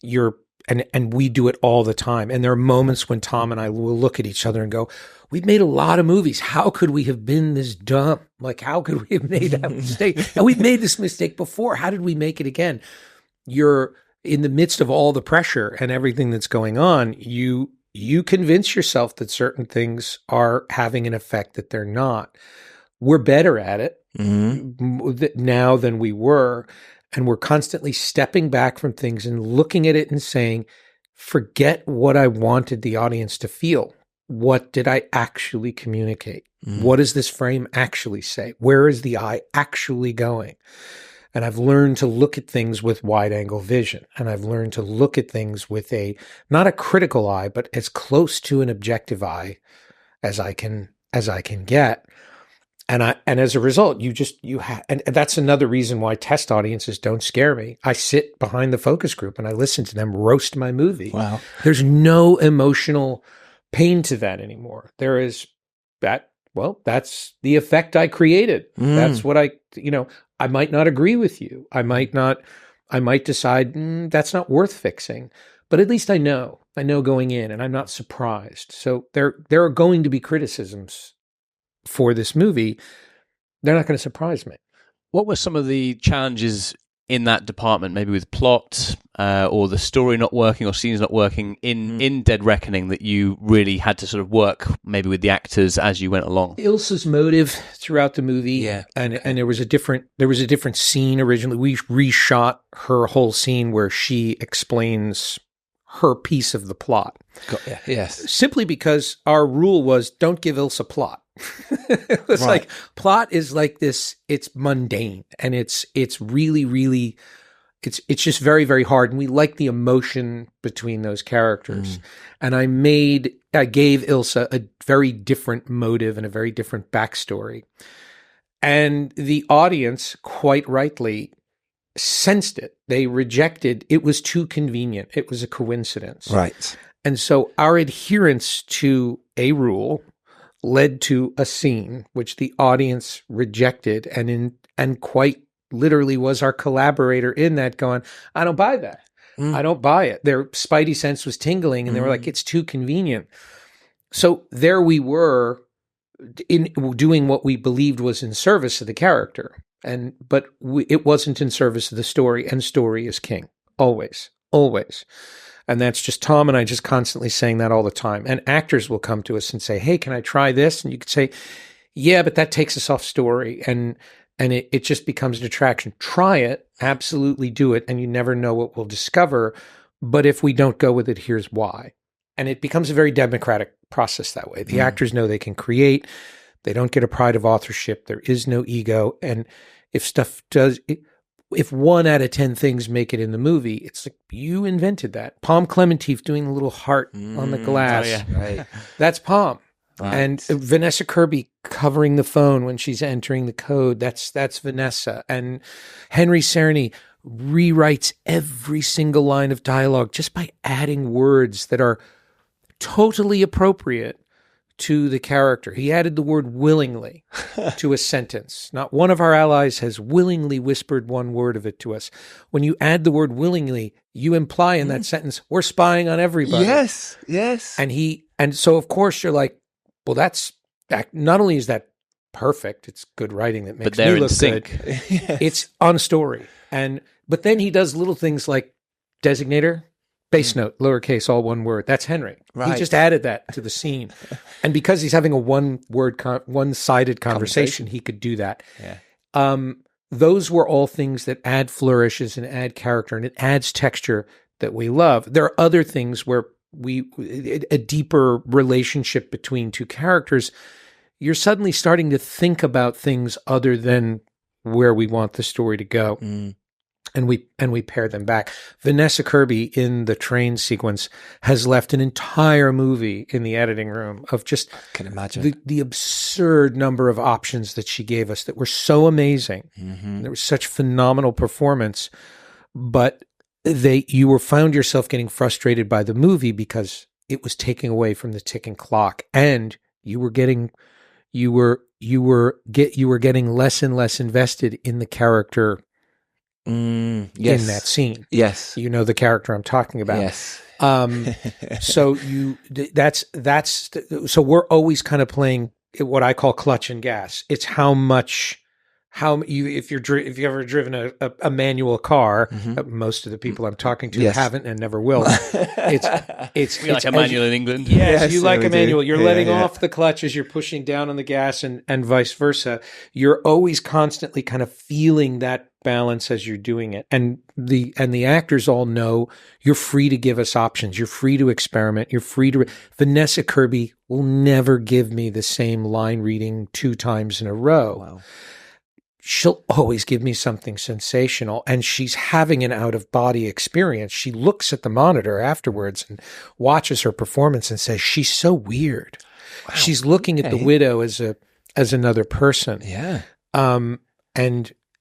S4: And we do it all the time. And there are moments when Tom and I will look at each other and go, we've made a lot of movies. How could we have been this dumb? Like, how could we have made that mistake? And we've made this mistake before. How did we make it again? You're in the midst of all the pressure and everything that's going on. You convince yourself that certain things are having an effect that they're not. We're better at it now than we were. And we're constantly stepping back from things and looking at it and saying, forget what I wanted the audience to feel. What did I actually communicate? What does this frame actually say? Where is the eye actually going? And I've learned to look at things with wide angle vision. And I've learned to look at things with not a critical eye, but as close to an objective eye as I can get. And as a result, and that's another reason why test audiences don't scare me. I sit behind the focus group and I listen to them roast my movie.
S5: Wow.
S4: There's no emotional pain to that anymore. There is that. Well, that's the effect I created. That's what I might not agree with you. I might decide that's not worth fixing, but at least I know going in, and I'm not surprised. So there are going to be criticisms for this movie. They're not going to surprise me.
S3: What were some of the challenges in that department, maybe with plot or the story not working or scenes not working in Dead Reckoning, that you really had to sort of work maybe with the actors as you went along?
S4: Ilsa's motive throughout the movie, and there was a different scene originally. We reshot her whole scene where she explains her piece of the plot.
S5: Yes.
S4: Simply because our rule was don't give Ilsa plot. It's like plot is like this, it's mundane and it's really, really it's just very, very hard. And we like the emotion between those characters. And I gave Ilsa a very different motive and a very different backstory. And the audience, quite rightly, sensed it. They rejected. It was too convenient. It was a coincidence.
S5: Right.
S4: And so our adherence to a rule led to a scene which the audience rejected, and quite literally was our collaborator in that, going, I don't buy that. I don't buy it. Their spidey sense was tingling, and they were like, it's too convenient. So there we were in doing what we believed was in service of the character, but it wasn't in service of the story, and story is king. Always. Always. And that's just Tom and I just constantly saying that all the time. And actors will come to us and say, hey, can I try this? And you could say, yeah, but that takes us off story. And it just becomes a distraction. Try it. Absolutely do it. And you never know what we'll discover. But if we don't go with it, here's why. And it becomes a very democratic process that way. The actors know they can create. They don't get a pride of authorship. There is no ego. And if 1 out of 10 things make it in the movie, it's like, you invented that. Palm Clementif doing the little heart on the glass.
S3: Oh, yeah.
S5: Right.
S4: That's Palm.
S5: Right.
S4: And Vanessa Kirby covering the phone when she's entering the code. That's Vanessa. And Henry Cerny rewrites every single line of dialogue just by adding words that are totally appropriate to the character. He added the word willingly to a sentence. Not one of our allies has willingly whispered one word of it to us. When you add the word willingly, you imply in that sentence, we're spying on everybody.
S5: Yes.
S4: And so of course you're like, well, that not only is that perfect, it's good writing that makes me look good.
S5: Yes.
S4: It's on story. But then he does little things like designator, base note, lowercase, all one word. That's Henry.
S5: Right.
S4: He just added that to the scene. And because he's having a one-sided conversation, he could do that.
S5: Yeah.
S4: Those were all things that add flourishes and add character, and it adds texture that we love. There are other things where a deeper relationship between two characters, you're suddenly starting to think about things other than where we want the story to go. And we pair them back. Vanessa Kirby in the train sequence has left an entire movie in the editing room of just
S5: I can imagine
S4: the absurd number of options that she gave us that were so amazing. There was such phenomenal performance, but you found yourself getting frustrated by the movie because it was taking away from the ticking clock, and you were getting less and less invested in the character.
S5: Yes.
S4: In that scene.
S5: Yes.
S4: You know the character I'm talking about.
S5: Yes.
S4: So so we're always kind of playing what I call clutch and gas. It's if you've ever driven a manual car, most of the people I'm talking to haven't and never will. It's
S3: like a manual in England.
S4: Yes, you like a
S5: we
S4: manual.
S5: do.
S4: You're letting off the clutch as you're pushing down on the gas, and vice versa. You're always constantly kind of feeling that balance as you're doing it. And the actors all know you're free to give us options. You're free to experiment. You're free to Vanessa Kirby will never give me the same line reading 2 times in a row.
S5: Wow.
S4: She'll always give me something sensational, and she's having an out-of-body experience. She looks at the monitor afterwards and watches her performance and says, she's so weird. Wow. She's looking at the widow as another person.
S5: Yeah.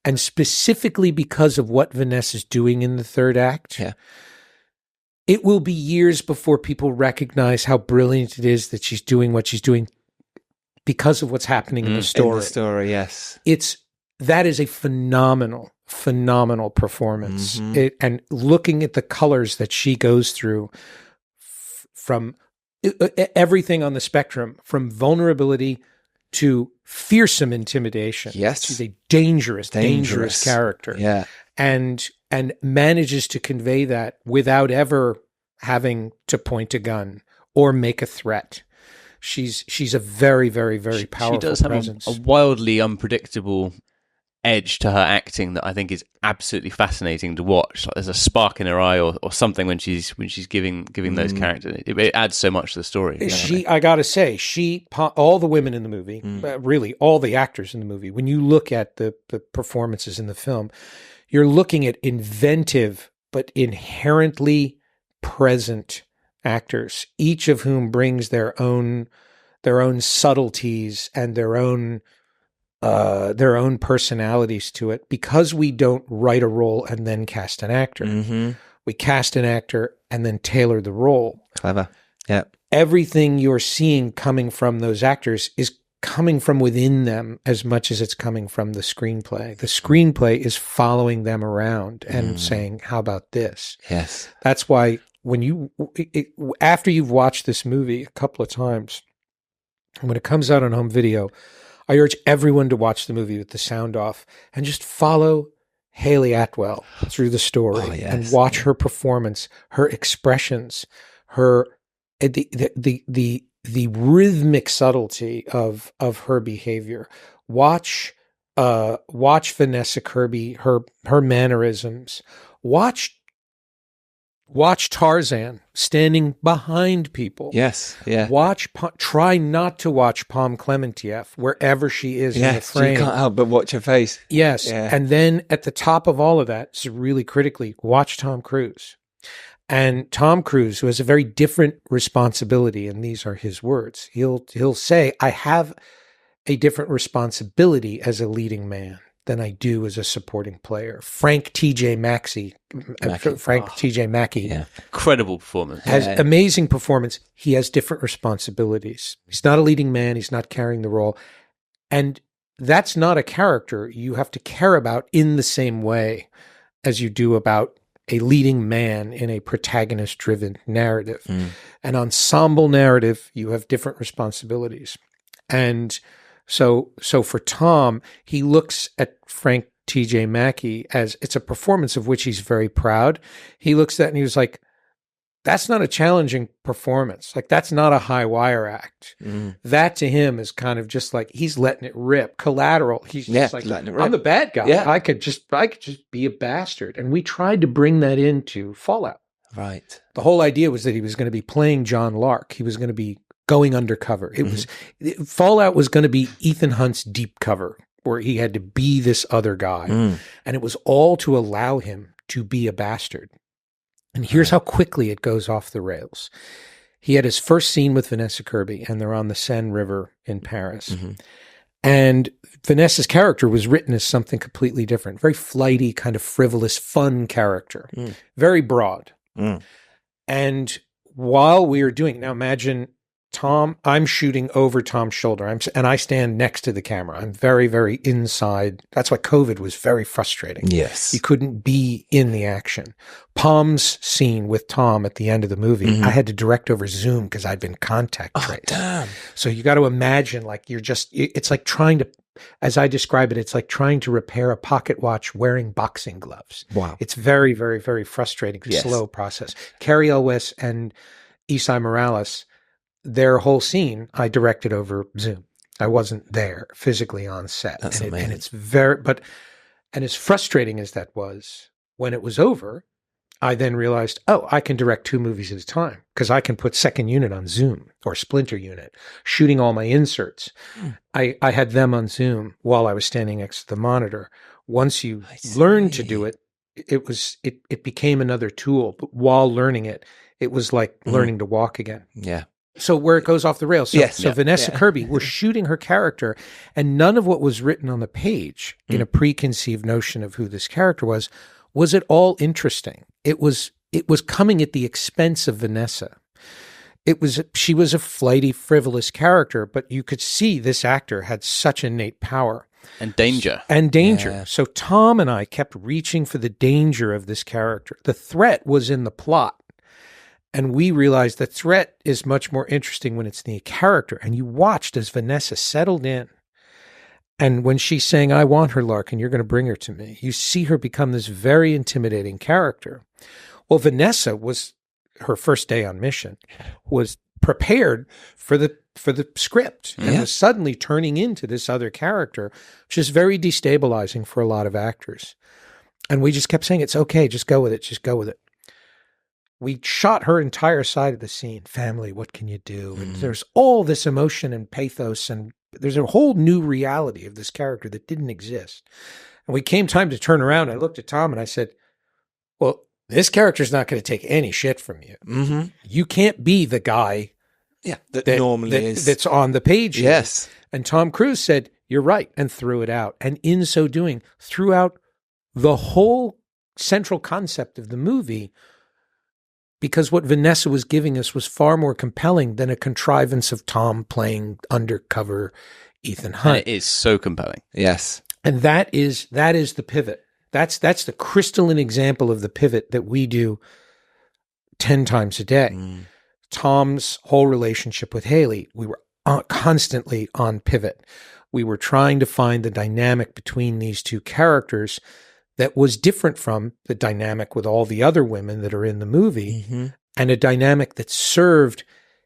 S4: And specifically because of what Vanessa's doing in the third act, it will be years before people recognize how brilliant it is that she's doing what she's doing because of what's happening in the story.
S5: In the story, yes.
S4: That is a phenomenal performance. And looking at the colors that she goes through from everything on the spectrum, from vulnerability to fearsome intimidation.
S5: Yes.
S4: She's a dangerous character.
S5: Yeah.
S4: And manages to convey that without ever having to point a gun or make a threat. She's a very, very, very powerful presence.
S3: Have a wildly unpredictable edge to her acting that I think is absolutely fascinating to watch. Like there's a spark in her eye or something when she's giving those characters. It adds so much to the story.
S4: I gotta say, all the women in the movie, really all the actors in the movie, when you look at the performances in the film, you're looking at inventive but inherently present actors, each of whom brings their own subtleties and their own personalities to it, because we don't write a role and then cast an actor.
S5: Mm-hmm.
S4: We cast an actor and then tailor the role.
S5: Clever. Yeah.
S4: Everything you're seeing coming from those actors is coming from within them as much as it's coming from the screenplay. The screenplay is following them around and saying, how about this?
S5: Yes.
S4: That's why after you've watched this movie a couple of times, when it comes out on home video, I urge everyone to watch the movie with the sound off and just follow Haley Atwell through the story and watch her performance, her expressions, the rhythmic subtlety of her behavior. Watch Vanessa Kirby, her mannerisms. Watch Tarzan standing behind people.
S5: Yes, yeah.
S4: Try not to watch Palm Clementieff wherever she is in the frame.
S5: You can't help but watch her face.
S4: Yes,
S5: Yeah.
S4: And then at the top of all of that, so really critically, watch Tom Cruise. And Tom Cruise, who has a very different responsibility, and these are his words, he'll say, I have a different responsibility as a leading man than I do as a supporting player. Frank T.J. Mackey,
S3: Incredible performance.
S4: has amazing performance. He has different responsibilities. He's not a leading man. He's not carrying the role. And that's not a character you have to care about in the same way as you do about a leading man in a protagonist-driven narrative. An ensemble narrative, you have different responsibilities. And so for Tom, he looks at Frank T.J. Mackey as it's a performance of which he's very proud. He looks at it and he was like, that's not a challenging performance. Like, that's not a high wire act. That to him is kind of just like, he's letting it rip. Collateral. He's just like,
S5: letting it rip.
S4: I'm the bad guy.
S5: Yeah.
S4: I could just be a bastard. And we tried to bring that into Fallout.
S5: Right.
S4: The whole idea was that he was going to be playing John Lark. He was going to be going undercover. Fallout was going to be Ethan Hunt's deep cover, where he had to be this other guy. And it was all to allow him to be a bastard. And here's how quickly it goes off the rails. He had his first scene with Vanessa Kirby, and they're on the Seine River in Paris. And Vanessa's character was written as something completely different. Very flighty, kind of frivolous, fun character. Very broad. And while we were doing it, now imagine Tom, I'm shooting over Tom's shoulder, and I stand next to the camera. I'm very, very inside. That's why COVID was very frustrating.
S5: Yes.
S4: You couldn't be in the action. Palm's scene with Tom at the end of the movie, I had to direct over Zoom because I'd been contact traced.
S5: Damn.
S4: So you got to imagine, like, it's like trying to, as I describe it, it's like trying to repair a pocket watch wearing boxing gloves.
S5: Wow.
S4: It's very, very, very frustrating, slow process. Carrie Elwes and Isai Morales, their whole scene, I directed over Zoom. I wasn't there physically on set.
S5: That's amazing.
S4: And it's and as frustrating as that was, when it was over, I then realized, I can direct 2 movies at a time because I can put second unit on Zoom or Splinter unit, shooting all my inserts. I had them on Zoom while I was standing next to the monitor. Once you learn to do it, it became another tool. But while learning it, it was like learning to walk again.
S5: Yeah.
S4: So where it goes off the rails. So Vanessa Kirby, we're shooting her character, and none of what was written on the page in a preconceived notion of who this character was at all interesting. It was coming at the expense of Vanessa. She was a flighty, frivolous character, but you could see this actor had such innate power.
S3: And danger.
S4: Yeah. So Tom and I kept reaching for the danger of this character. The threat was in the plot. And we realized the threat is much more interesting when it's the character. And you watched as Vanessa settled in. And when she's saying, I want her, Larkin, you're going to bring her to me, you see her become this very intimidating character. Well, Vanessa was, her first day on mission, was prepared for the script and was suddenly turning into this other character, which is very destabilizing for a lot of actors. And we just kept saying, it's okay, just go with it, just go with it. We shot her entire side of the scene. Family, what can you do? And there's all this emotion and pathos, and there's a whole new reality of this character that didn't exist. And we came time to turn around. I looked at Tom and I said, well, this character's not going to take any shit from you. Mm-hmm. You can't be the guy
S5: that normally is.
S4: That's on the page.
S5: Yes.
S4: Here. And Tom Cruise said, you're right, and threw it out. And in so doing, threw out the whole central concept of the movie, because what Vanessa was giving us was far more compelling than a contrivance of Tom playing undercover Ethan Hunt.
S3: And it is so compelling.
S5: Yes.
S4: And that is the pivot. That's the crystalline example of the pivot that we do 10 times a day. Tom's whole relationship with Haley, we were constantly on pivot. We were trying to find the dynamic between these two characters that was different from the dynamic with all the other women that are in the movie, and a dynamic that served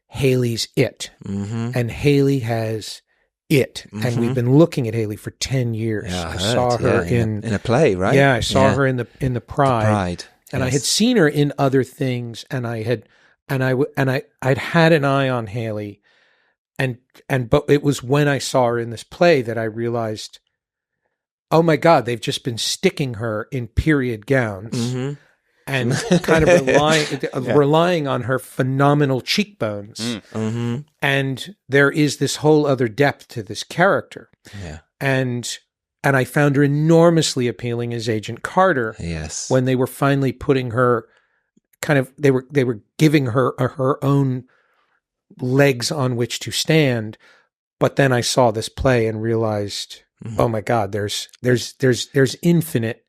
S4: Haley's it. And Haley has it. And we've been looking at Haley for 10 years.
S5: Yeah,
S4: I saw her in
S5: a play, right?
S4: Yeah, I saw her in the Pride. And
S5: yes.
S4: I had seen her in other things, and I'd had an eye on Haley, but it was when I saw her in this play that I realized, oh my God, they've just been sticking her in period gowns and kind of relying on her phenomenal cheekbones. And there is this whole other depth to this character.
S5: Yeah.
S4: And I found her enormously appealing as Agent Carter.
S5: Yes.
S4: When they were finally putting her they were giving her her own legs on which to stand. But then I saw this play and realized, oh my God, there's infinite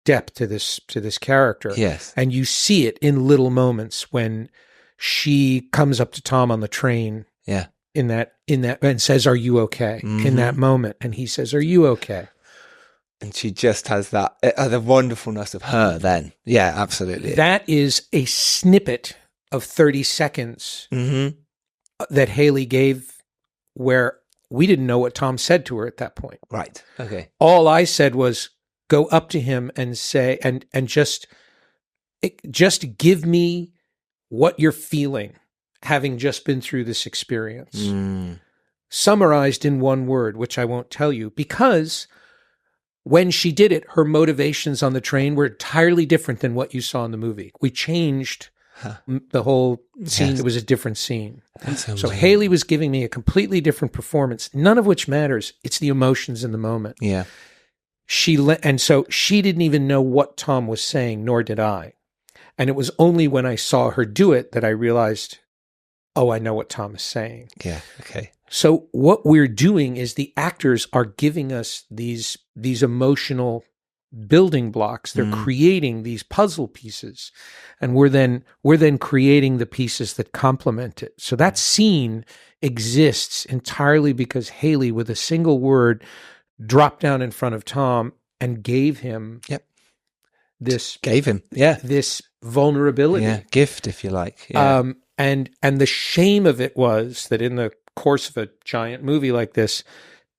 S4: depth to this character.
S5: Yes.
S4: And you see it in little moments when she comes up to Tom on the train.
S5: Yeah.
S4: In that and says, "Are you okay?" In that moment, and he says, "Are you okay?"
S5: And she just has that the wonderfulness of her. Then, yeah, absolutely.
S4: That is a snippet of 30 seconds that Haley gave, where we didn't know what Tom said to her at that point.
S5: Right. Okay.
S4: All I said was, go up to him and say, and just give me what you're feeling, having just been through this experience. Summarized in one word, which I won't tell you, because when she did it, her motivations on the train were entirely different than what you saw in the movie. We changed the whole scene. It was a different scene. So Haley was giving me a completely different performance, none of which matters. It's the emotions in the moment.
S5: Yeah.
S4: And so she didn't even know what Tom was saying, nor did I. And it was only when I saw her do it that I realized, oh, I know what Tom is saying.
S5: Yeah. Okay.
S4: So what we're doing is the actors are giving us these emotional building blocks. They're creating these puzzle pieces, and we're then creating the pieces that complement it. So that scene exists entirely because Haley, with a single word, dropped down in front of Tom and gave him this vulnerability,
S5: gift, if you like. Yeah.
S4: And the shame of it was that in the course of a giant movie like this,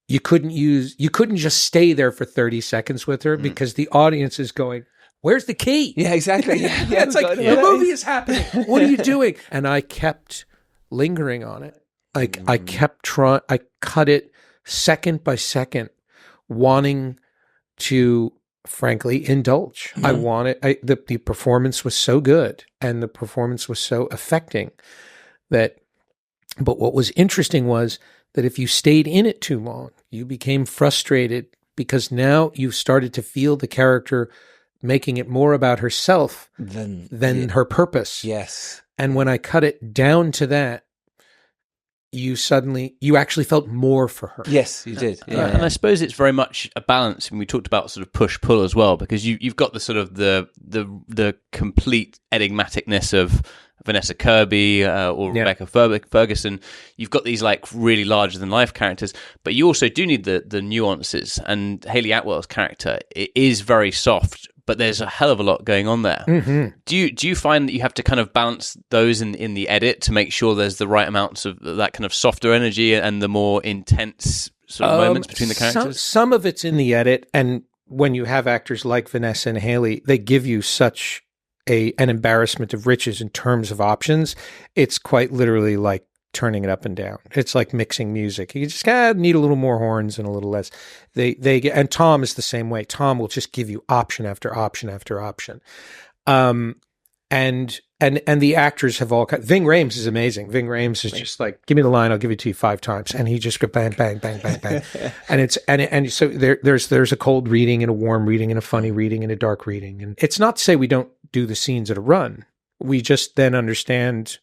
S4: you couldn't just stay there for 30 seconds with her because the audience is going, where's the key?
S5: Yeah, exactly. Yeah,
S4: it's like, the movie is happening. What are you doing? And I kept lingering on it. Like I kept trying, I cut it second by second, wanting to frankly indulge. I wanted, the performance was so good and the performance was so affecting but what was interesting was that if you stayed in it too long, you became frustrated because now you started to feel the character making it more about herself than her purpose.
S5: Yes.
S4: And when I cut it down to that, you actually felt more for her.
S5: Yes, you did. Yeah.
S3: And I suppose it's very much a balance. And we talked about sort of push-pull as well, because you've got the sort of the complete enigmaticness of Vanessa Kirby or Rebecca Ferguson. You've got these like really larger than life characters, but you also do need the nuances. And Hayley Atwell's character, it is very soft, but there's a hell of a lot going on there.
S4: Mm-hmm.
S3: Do you find that you have to kind of balance those in the edit to make sure there's the right amounts of that kind of softer energy and the more intense sort of moments between the characters?
S4: Some of it's in the edit, and when you have actors like Vanessa and Haley, they give you such an embarrassment of riches in terms of options. It's quite literally like turning it up and down. It's like mixing music. You just need a little more horns and a little less. And Tom is the same way. Tom will just give you option after option after option. And the actors have all Ving Rhames is amazing. Ving Rhames is just like, give me the line, I'll give it to you 5 times. And he just go bang, bang, bang, bang, bang. and so there's a cold reading and a warm reading and a funny reading and a dark reading. And it's not to say we don't do the scenes at a run. We just then understand,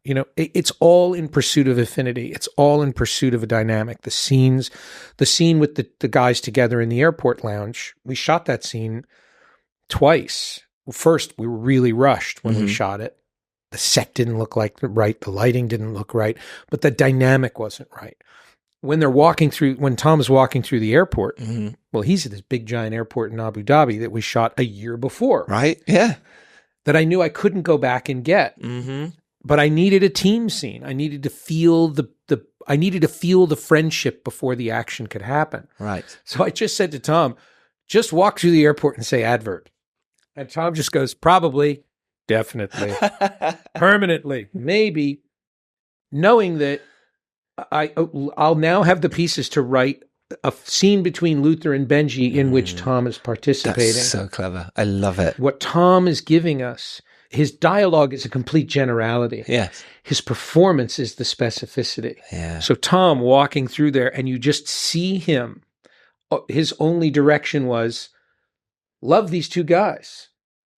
S4: it's all in pursuit of affinity. It's all in pursuit of a dynamic. The scene with the guys together in the airport lounge, we shot that scene twice. First, we were really rushed when we shot it. The set didn't look right. The lighting didn't look right, but the dynamic wasn't right. When Tom's walking through the airport, well, he's at this big giant airport in Abu Dhabi that we shot a year before.
S5: Right. Yeah.
S4: That I knew I couldn't go back and get. Mm-hmm. But I needed a team scene. I needed to feel the friendship before the action could happen.
S5: Right.
S4: So I just said to Tom, just walk through the airport and say adverb. And Tom just goes, probably, definitely, permanently, maybe, knowing that I'll now have the pieces to write a scene between Luther and Benji in which Tom is participating.
S5: That's so clever. I love it.
S4: What Tom is giving us, his dialogue is a complete generality.
S5: Yes.
S4: His performance is the specificity.
S5: Yeah.
S4: So Tom walking through there and you just see him, his only direction was, love these 2 guys.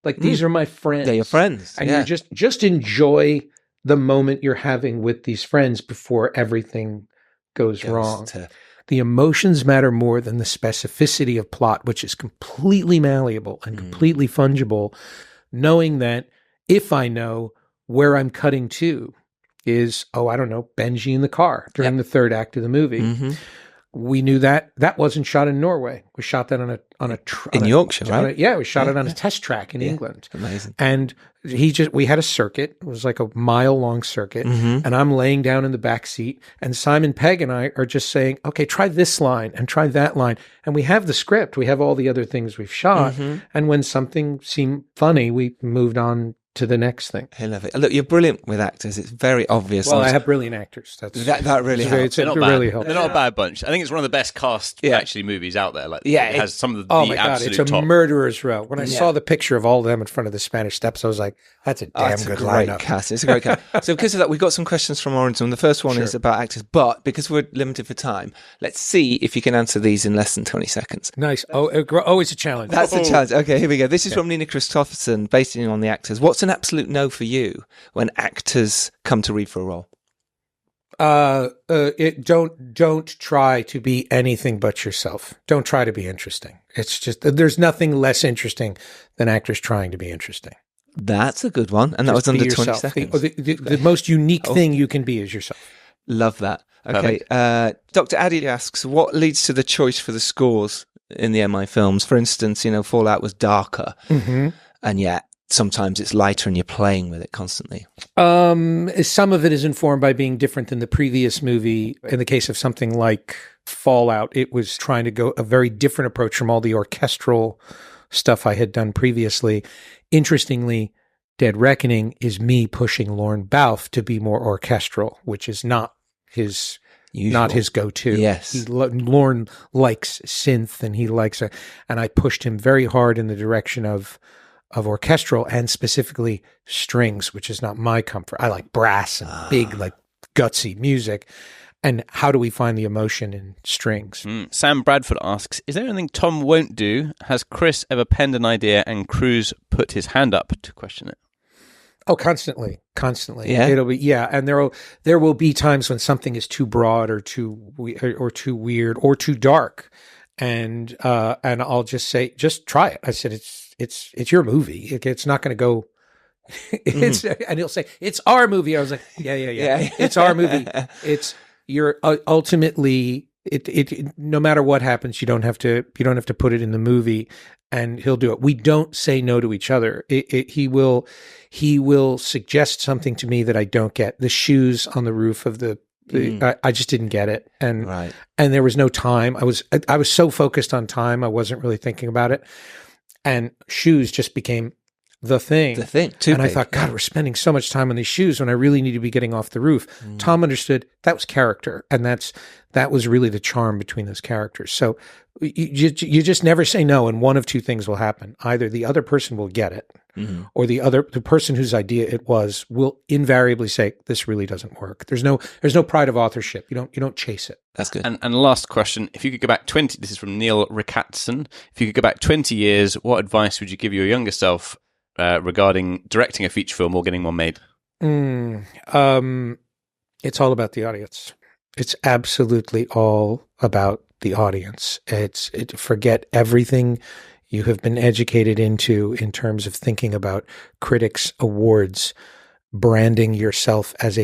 S4: Like, these are my friends.
S5: They're your friends.
S4: And you just enjoy the moment you're having with these friends before everything goes wrong. The emotions matter more than the specificity of plot, which is completely malleable and completely fungible, knowing that if I know where I'm cutting to is, Benji in the car during the 3rd act of the movie. Mm-hmm. We knew that wasn't shot in Norway. We shot that in
S5: Yorkshire, right?
S4: We shot it on a test track in England.
S5: Amazing.
S4: And we had a circuit. It was like a mile-long circuit. Mm-hmm. And I'm laying down in the back seat. And Simon Pegg and I are just saying, okay, try this line and try that line. And we have the script. We have all the other things we've shot. Mm-hmm. And when something seemed funny, we moved on to the next thing.
S5: I love it. Look, you're brilliant with actors. It's very obvious.
S4: Well, I have brilliant actors.
S5: That really helps.
S3: They're not bad.
S4: Really helps.
S3: They're not a bad bunch. I think it's one of the best cast actually movies out there. Like, it has some of the
S4: oh my God,
S3: absolute
S4: it's a
S3: top.
S4: murderer's row. When I saw the picture of all of them in front of the Spanish Steps, I was like, that's a damn good lineup.
S5: Cast. It's a great cast. So because of that, we've got some questions from Alderson. The first one is about actors, but because we're limited for time, let's see if you can answer these in less than 20 seconds.
S4: Nice. Always a challenge.
S5: That's a challenge. Okay, here we go. This is from Nina Christopherson, basing on the actors. What's an absolute no for you when actors come to read for a role?
S4: Don't try to be anything but yourself. Don't try to be interesting. It's just, there's nothing less interesting than actors trying to be interesting.
S5: That's a good one. And that was under 20 seconds.
S4: The most unique thing you can be is yourself.
S5: Love that. Okay. Dr. Addy asks, what leads to the choice for the scores in the MI films? For instance, Fallout was darker, and yet sometimes it's lighter and you're playing with it constantly.
S4: Some of it is informed by being different than the previous movie. In the case of something like Fallout, it was trying to go a very different approach from all the orchestral stuff I had done previously. Interestingly, Dead Reckoning is me pushing Lorne Balfe to be more orchestral, which is not his go-to.
S5: Yes.
S4: Lorne likes synth and he likes it. And I pushed him very hard in the direction of orchestral and specifically strings, which is not my comfort. I like brass and big, like gutsy music. And how do we find the emotion in strings?
S3: Sam Bradford asks, is there anything Tom won't do? Has Chris ever penned an idea and Cruise put his hand up to question it?
S4: Oh, constantly.
S5: Yeah.
S4: It'll be, and there will be times when something is too broad or too weird or too dark. And I'll just say, just try it. I said, it's your movie. It's not going to go. And he'll say, it's our movie. I was like, yeah. It's our movie. You're ultimately no matter what happens, you don't have to put it in the movie, and he'll do it. We don't say no to each other. He will suggest something to me that I don't get. The shoes on the roof of I just didn't get it, and there was no time. I was so focused on time, I wasn't really thinking about it, and shoes just became the thing.
S5: Too
S4: and
S5: big.
S4: I thought, God, we're spending so much time on these shoes when I really need to be getting off the roof. Tom understood that was character, and that was really the charm between those characters. So you just never say no, and one of two things will happen: either the other person will get it, or the person whose idea it was will invariably say, "This really doesn't work." There's no pride of authorship. You don't chase it.
S5: That's good.
S3: And last question: if you could go back 20, this is from Neil Rickatson. If you could go back 20 years, what advice would you give your younger self regarding directing a feature film or getting one made?
S4: It's all about the audience. It's absolutely all about the audience. Forget everything you have been educated into in terms of thinking about critics, awards, branding yourself as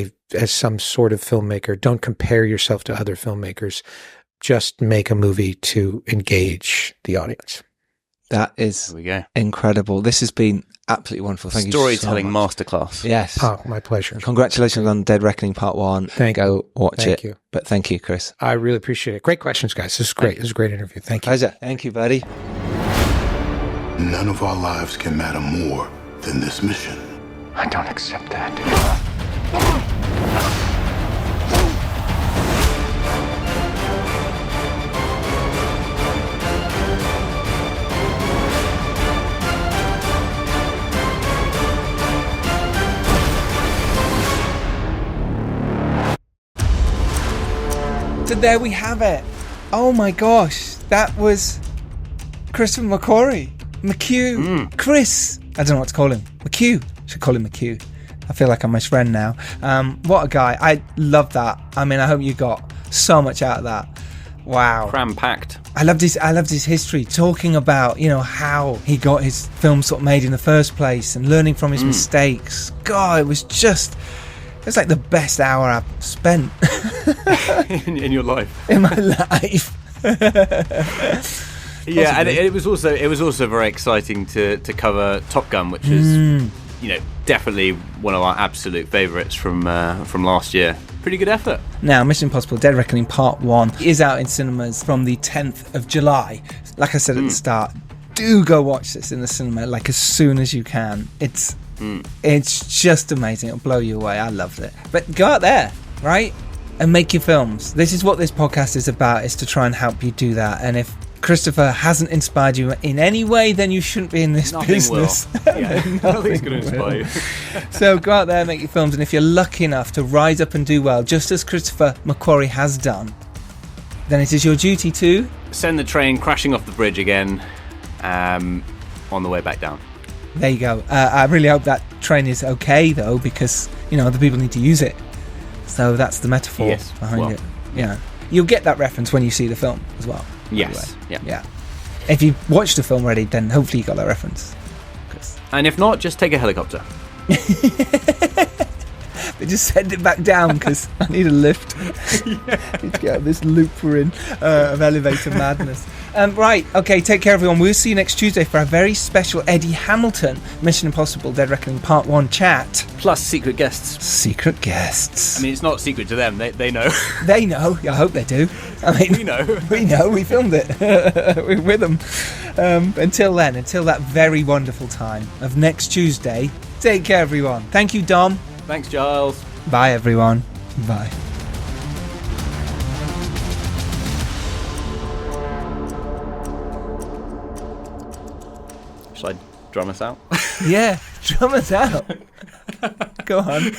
S4: some sort of filmmaker. Don't compare yourself to other filmmakers. Just make a movie to engage the audience.
S5: That is incredible. This has been absolutely wonderful. Thank you so much.
S3: Storytelling masterclass.
S5: Yes.
S4: Oh, my pleasure.
S5: Congratulations on Dead Reckoning Part 1. Go watch it.
S4: Thank you.
S5: But thank you, Chris.
S4: I really appreciate it. Great questions, guys. This is great. This is a great interview. Thank you.
S5: Pleasure. Thank you, buddy.
S6: None of our lives can matter more than this mission.
S7: I don't accept that.
S2: So there we have it. Oh my gosh, that was Christopher McQuarrie. Chris. I don't know what to call him. McHugh. Should call him McHugh. I feel like I'm his friend now. What a guy. I love that. I mean, I hope you got so much out of that. Wow.
S3: Cram-packed.
S2: I loved his history, talking about, how he got his film sort of made in the first place and learning from his mistakes. God, it was like the best hour I've spent
S3: in your life.
S2: In my life.
S3: Yeah, and it was also very exciting to cover Top Gun, which is definitely one of our absolute favourites from last year. Pretty good effort. Now,
S2: Mission Impossible: Dead Reckoning Part 1 is out in cinemas from the 10th of July. Like I said at the start, do go watch this in the cinema like as soon as you can. It's just amazing. It'll blow you away. I loved it. But go out there, right, and make your films. This is what this podcast is about, is to try and help you do that. And if Christopher hasn't inspired you in any way, then you shouldn't be in this business.
S3: Nothing's going to inspire you.
S2: So go out there, make your films, and if you're lucky enough to rise up and do well, just as Christopher McQuarrie has done, then it is your duty to
S3: send the train crashing off the bridge again on the way back down.
S2: There you go. I really hope that train is okay, though, because other people need to use it. So that's the metaphor behind it. Yeah, you'll get that reference when you see the film as well.
S3: Yes.
S2: Yeah. If you watched the film already, then hopefully you got that reference.
S3: And if not, just take a helicopter.
S2: But just send it back down, because I need a lift. I need to get out of this loop we're in of elevator madness. Right, okay, take care everyone. We'll see you next Tuesday for a very special Eddie Hamilton Mission Impossible Dead Reckoning Part 1 chat.
S3: Plus secret guests.
S2: Secret guests.
S3: I mean, it's not secret to them. They know.
S2: They know. I hope they do. I mean,
S3: we know.
S2: We know. We filmed it. We're with them. Until then, until that very wonderful time of next Tuesday, take care everyone. Thank you, Dom.
S3: Thanks, Giles.
S2: Bye, everyone. Bye.
S3: Shall I drum us out?
S2: Yeah, drum us out. Go on.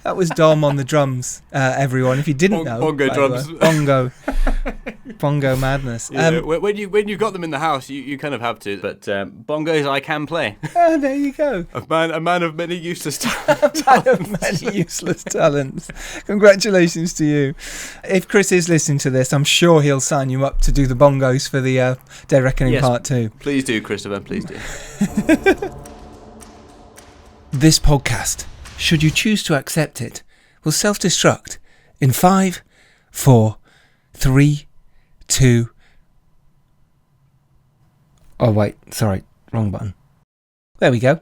S2: That was Dom on the drums, everyone. If you didn't know.
S3: Bongo drums.
S2: Bongo. Bongo madness.
S3: When you've got them in the house, you kind of have to. But bongos I can play.
S2: There you go.
S3: A man of many useless talents.
S2: Man of many useless talents. Congratulations to you. If Chris is listening to this, I'm sure he'll sign you up to do the bongos for the Dead Reckoning Part 2.
S3: Please do, Christopher. Please do.
S2: This podcast, should you choose to accept it, will self-destruct in 5, 4, 3, 2... Oh wait, sorry, wrong button. There we go.